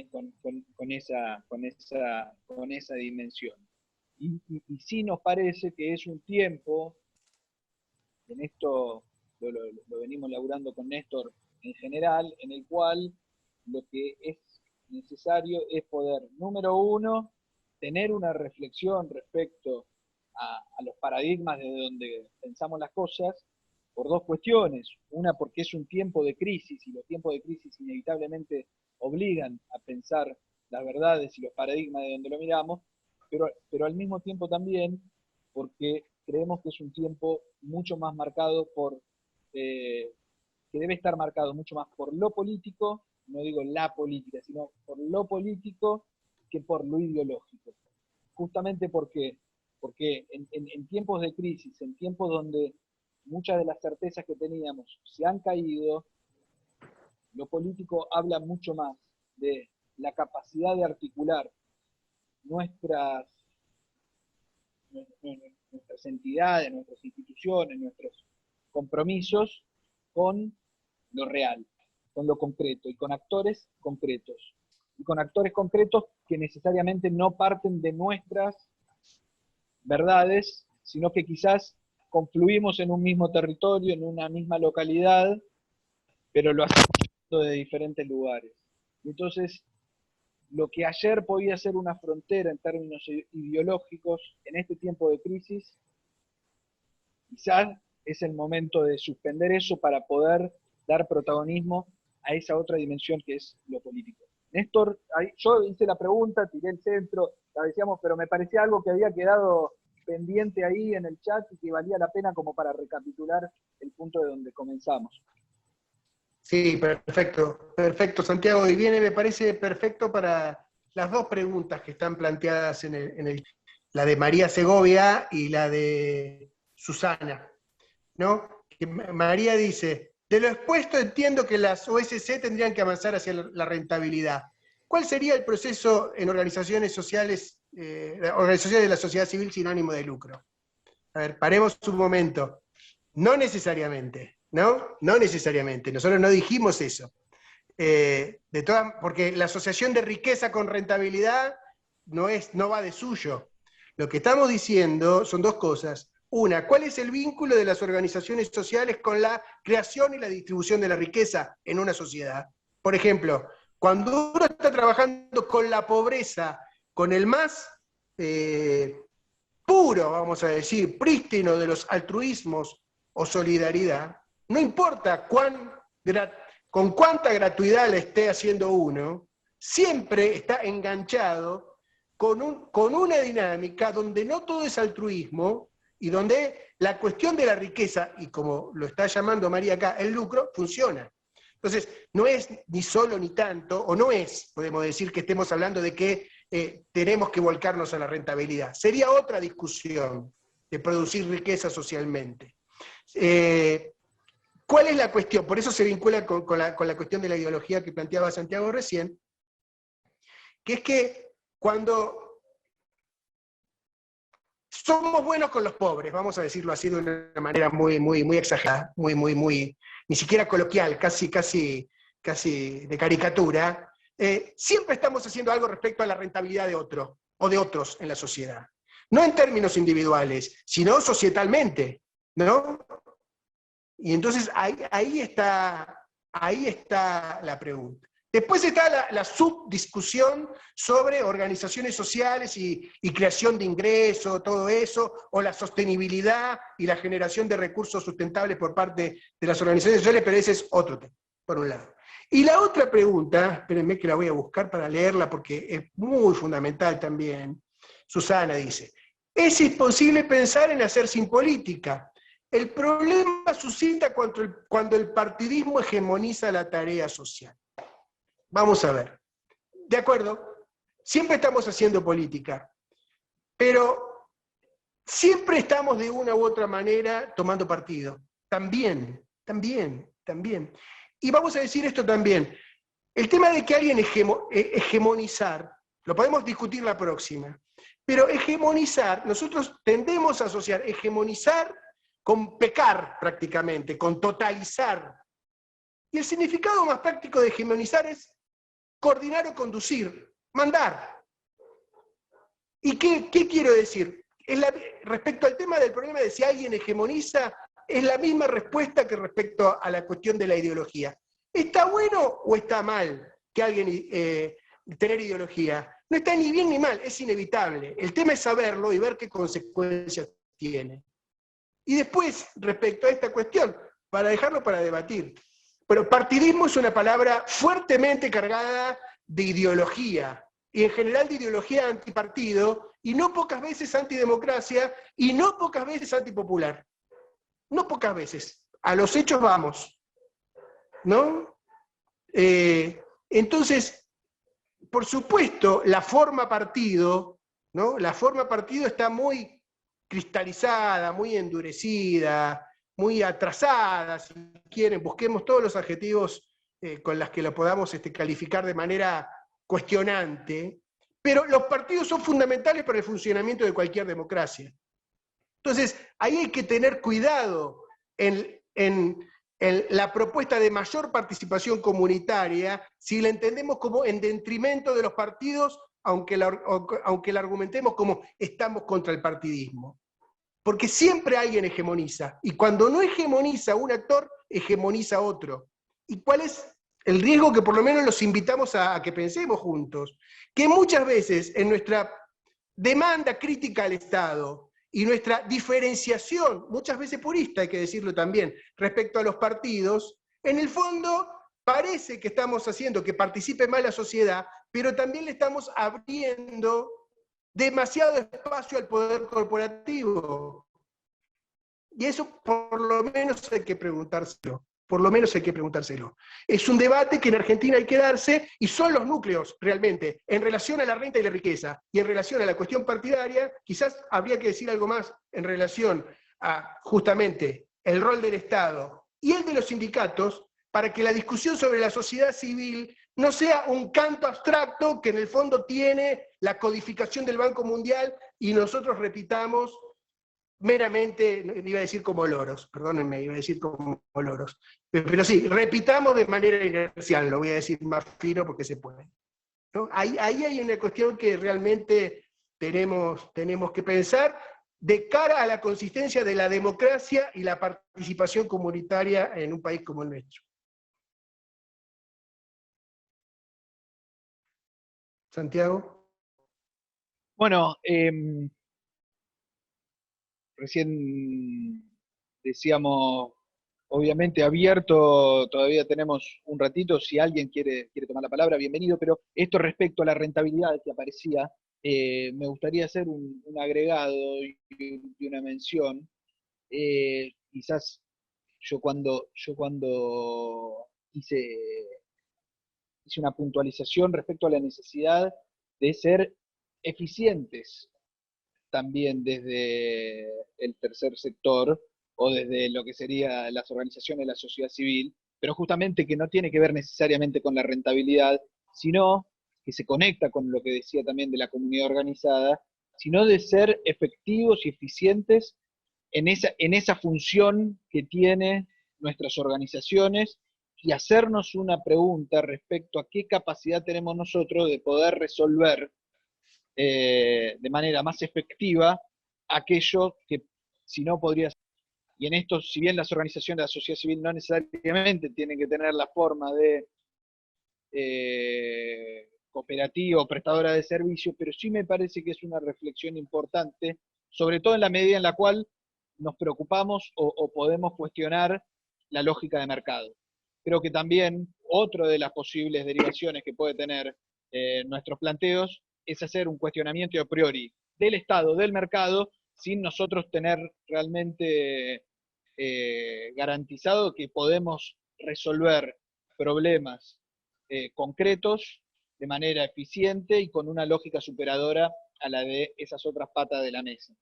esa dimensión. Y sí nos parece que es un tiempo, en esto lo venimos laburando con Néstor en general, en el cual lo que es necesario es poder, número uno, tener una reflexión respecto a los paradigmas de donde pensamos las cosas, por dos cuestiones. Una, porque es un tiempo de crisis, y los tiempos de crisis inevitablemente obligan a pensar las verdades y los paradigmas de donde lo miramos, pero al mismo tiempo también porque creemos que es un tiempo mucho más marcado por, que debe estar marcado mucho más por lo político, no digo la política, sino por lo político que por lo ideológico. Justamente porque en tiempos de crisis, en tiempos donde muchas de las certezas que teníamos se han caído, lo político habla mucho más de la capacidad de articular nuestras entidades, nuestras instituciones, nuestros compromisos con lo real, con lo concreto, y con actores concretos. Y con actores concretos que necesariamente no parten de nuestras verdades, sino que quizás confluimos en un mismo territorio, en una misma localidad, pero lo hacemos de diferentes lugares. Entonces, lo que ayer podía ser una frontera en términos ideológicos, en este tiempo de crisis, quizás es el momento de suspender eso para poder dar protagonismo a esa otra dimensión que es lo político. Néstor, yo hice la pregunta, tiré el centro, la decíamos, pero me parecía algo que había quedado pendiente ahí en el chat y que valía la pena como para recapitular el punto de donde comenzamos. Sí, perfecto, perfecto, Santiago. Y viene, me parece perfecto para las dos preguntas que están planteadas la de María Segovia y la de Susana, ¿no? Que María dice, de lo expuesto entiendo que las OSC tendrían que avanzar hacia la rentabilidad. ¿Cuál sería el proceso en organizaciones sociales, organizaciones de la sociedad civil sin ánimo de lucro? A ver, paremos un momento. No necesariamente, ¿no? No necesariamente. Nosotros no dijimos eso. Porque la asociación de riqueza con rentabilidad no va de suyo. Lo que estamos diciendo son dos cosas. Una, ¿cuál es el vínculo de las organizaciones sociales con la creación y la distribución de la riqueza en una sociedad? Por ejemplo, cuando uno está trabajando con la pobreza, con el más puro, vamos a decir, prístino de los altruismos o solidaridad, no importa con cuánta gratuidad le esté haciendo uno, siempre está enganchado con una dinámica donde no todo es altruismo y donde la cuestión de la riqueza, y como lo está llamando María acá, el lucro, funciona. Entonces, no es ni solo ni tanto, o no es, podemos decir, que estemos hablando de que tenemos que volcarnos a la rentabilidad. Sería otra discusión de producir riqueza socialmente. ¿Cuál es la cuestión? Por eso se vincula con la cuestión de la ideología que planteaba Santiago recién, que es que cuando somos buenos con los pobres, vamos a decirlo así de una manera muy exagerada, ni siquiera coloquial, casi de caricatura, siempre estamos haciendo algo respecto a la rentabilidad de otro, o de otros en la sociedad. No en términos individuales, sino societalmente, ¿no? Y entonces ahí está la pregunta. Después está la subdiscusión sobre organizaciones sociales y creación de ingresos, todo eso, o la sostenibilidad y la generación de recursos sustentables por parte de las organizaciones sociales, pero ese es otro tema, por un lado. Y la otra pregunta, espérenme que la voy a buscar para leerla porque es muy fundamental también. Susana dice, ¿es imposible pensar en hacer sin política? El problema suscita cuando el partidismo hegemoniza la tarea social. Vamos a ver. De acuerdo, siempre estamos haciendo política, pero siempre estamos de una u otra manera tomando partido. También. Y vamos a decir esto también. El tema de que alguien hegemonizar, lo podemos discutir la próxima, pero hegemonizar, nosotros tendemos a asociar hegemonizar con pecar prácticamente, con totalizar. Y el significado más práctico de hegemonizar es coordinar o conducir, mandar. ¿Y qué quiero decir? Respecto al tema del problema de si alguien hegemoniza, es la misma respuesta que respecto a la cuestión de la ideología. ¿Está bueno o está mal que alguien tener ideología? No está ni bien ni mal, es inevitable. El tema es saberlo y ver qué consecuencias tiene. Y después, respecto a esta cuestión, para dejarlo para debatir, pero partidismo es una palabra fuertemente cargada de ideología, y en general de ideología antipartido, y no pocas veces antidemocracia, y no pocas veces antipopular. No pocas veces. A los hechos vamos. ¿No? Entonces, por supuesto, la forma partido, ¿no? La forma partido está muy cristalizada, muy endurecida, muy atrasada, si quieren, busquemos todos los adjetivos con los que lo podamos calificar de manera cuestionante, pero los partidos son fundamentales para el funcionamiento de cualquier democracia. Entonces, ahí hay que tener cuidado en la propuesta de mayor participación comunitaria, si la entendemos como en detrimento de los partidos, aunque la argumentemos como estamos contra el partidismo. Porque siempre alguien hegemoniza, y cuando no hegemoniza un actor, hegemoniza otro. ¿Y cuál es el riesgo que por lo menos los invitamos a que pensemos juntos? Que muchas veces en nuestra demanda crítica al Estado y nuestra diferenciación, muchas veces purista, hay que decirlo también, respecto a los partidos, en el fondo parece que estamos haciendo que participe más la sociedad, pero también le estamos abriendo demasiado espacio al poder corporativo. Y eso por lo menos hay que preguntárselo. Por lo menos hay que preguntárselo. Es un debate que en Argentina hay que darse, y son los núcleos realmente, en relación a la renta y la riqueza, y en relación a la cuestión partidaria, quizás habría que decir algo más en relación a justamente el rol del Estado y el de los sindicatos, para que la discusión sobre la sociedad civil no sea un canto abstracto que en el fondo tiene la codificación del Banco Mundial y nosotros repitamos meramente, iba a decir como loros, perdónenme, iba a decir como loros, pero sí, repitamos de manera inercial, lo voy a decir más fino porque se puede, ¿no? Ahí hay una cuestión que realmente tenemos que pensar de cara a la consistencia de la democracia y la participación comunitaria en un país como el nuestro. Santiago. Bueno, recién decíamos, obviamente abierto, todavía tenemos un ratito, si alguien quiere tomar la palabra, bienvenido, pero esto respecto a la rentabilidad que aparecía, me gustaría hacer un agregado y una mención. Quizás yo cuando hice una puntualización respecto a la necesidad de ser eficientes también desde el tercer sector o desde lo que serían las organizaciones de la sociedad civil, pero justamente que no tiene que ver necesariamente con la rentabilidad, sino que se conecta con lo que decía también de la comunidad organizada, sino de ser efectivos y eficientes en esa función que tienen nuestras organizaciones y hacernos una pregunta respecto a qué capacidad tenemos nosotros de poder resolver de manera más efectiva aquello que si no podría ser. Y en esto, si bien las organizaciones de la sociedad civil no necesariamente tienen que tener la forma de cooperativa o prestadora de servicios, pero sí me parece que es una reflexión importante, sobre todo en la medida en la cual nos preocupamos o podemos cuestionar la lógica de mercado. Creo que también otra de las posibles derivaciones que puede tener nuestros planteos es hacer un cuestionamiento a priori del Estado, del mercado, sin nosotros tener realmente garantizado que podemos resolver problemas concretos de manera eficiente y con una lógica superadora a la de esas otras patas de la mesa.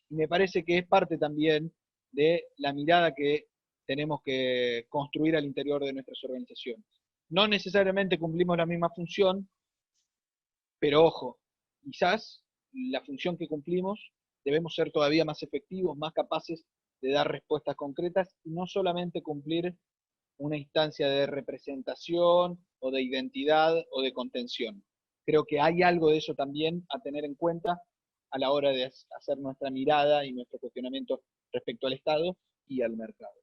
Y me parece que es parte también de la mirada que tenemos que construir al interior de nuestras organizaciones. No necesariamente cumplimos la misma función, pero ojo, quizás la función que cumplimos debemos ser todavía más efectivos, más capaces de dar respuestas concretas y no solamente cumplir una instancia de representación o de identidad o de contención. Creo que hay algo de eso también a tener en cuenta a la hora de hacer nuestra mirada y nuestro cuestionamiento respecto al Estado y al mercado.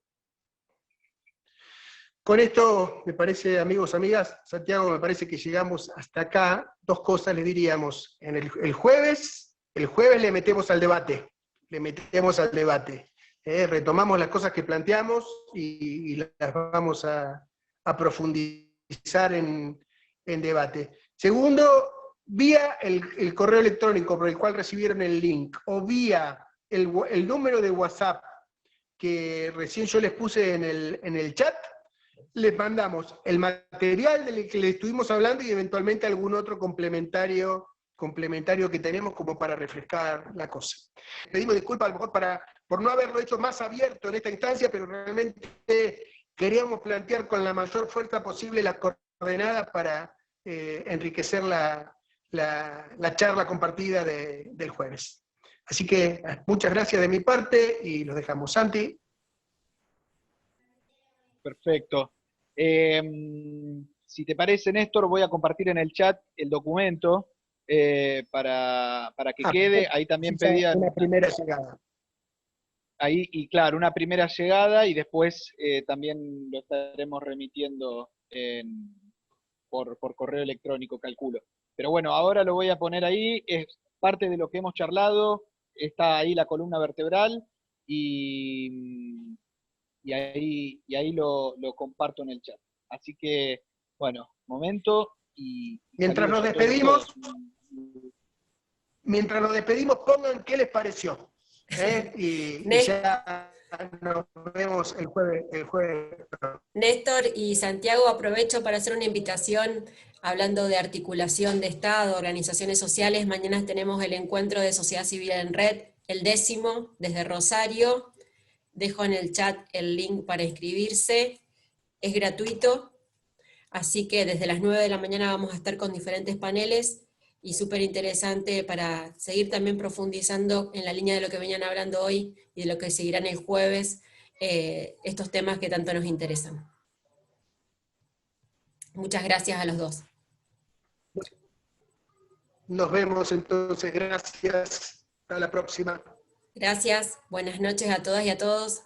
Con esto, me parece, amigos, amigas, Santiago, me parece que llegamos hasta acá. Dos cosas le diríamos. En el jueves le metemos al debate. Retomamos las cosas que planteamos y las vamos a profundizar en debate. Segundo, vía el correo electrónico por el cual recibieron el link, o vía el número de WhatsApp que recién yo les puse en el chat, les mandamos el material del que les estuvimos hablando y eventualmente algún otro complementario que tenemos como para refrescar la cosa. Pedimos disculpas a lo mejor por no haberlo hecho más abierto en esta instancia, pero realmente queríamos plantear con la mayor fuerza posible las coordenadas para enriquecer la charla compartida del jueves. Así que muchas gracias de mi parte y los dejamos. Santi. Perfecto. Si te parece, Néstor, voy a compartir en el chat el documento para que quede. Ahí también pedían una primera llegada. Ahí, y claro, una primera llegada y después también lo estaremos remitiendo por correo electrónico, calculo. Pero bueno, ahora lo voy a poner ahí, es parte de lo que hemos charlado, está ahí la columna vertebral y ahí lo comparto en el chat. Así que, bueno, momento y mientras nos despedimos, pongan qué les pareció. Y ya nos vemos el jueves. Néstor y Santiago, aprovecho para hacer una invitación hablando de articulación de Estado, organizaciones sociales. Mañana tenemos el encuentro de Sociedad Civil en Red, el 10º, desde Rosario. Dejo en el chat el link para inscribirse. Es gratuito, así que desde las 9 de la mañana vamos a estar con diferentes paneles y súper interesante para seguir también profundizando en la línea de lo que venían hablando hoy y de lo que seguirán el jueves, estos temas que tanto nos interesan. Muchas gracias a los dos. Nos vemos entonces, gracias. Hasta la próxima. Gracias, buenas noches a todas y a todos.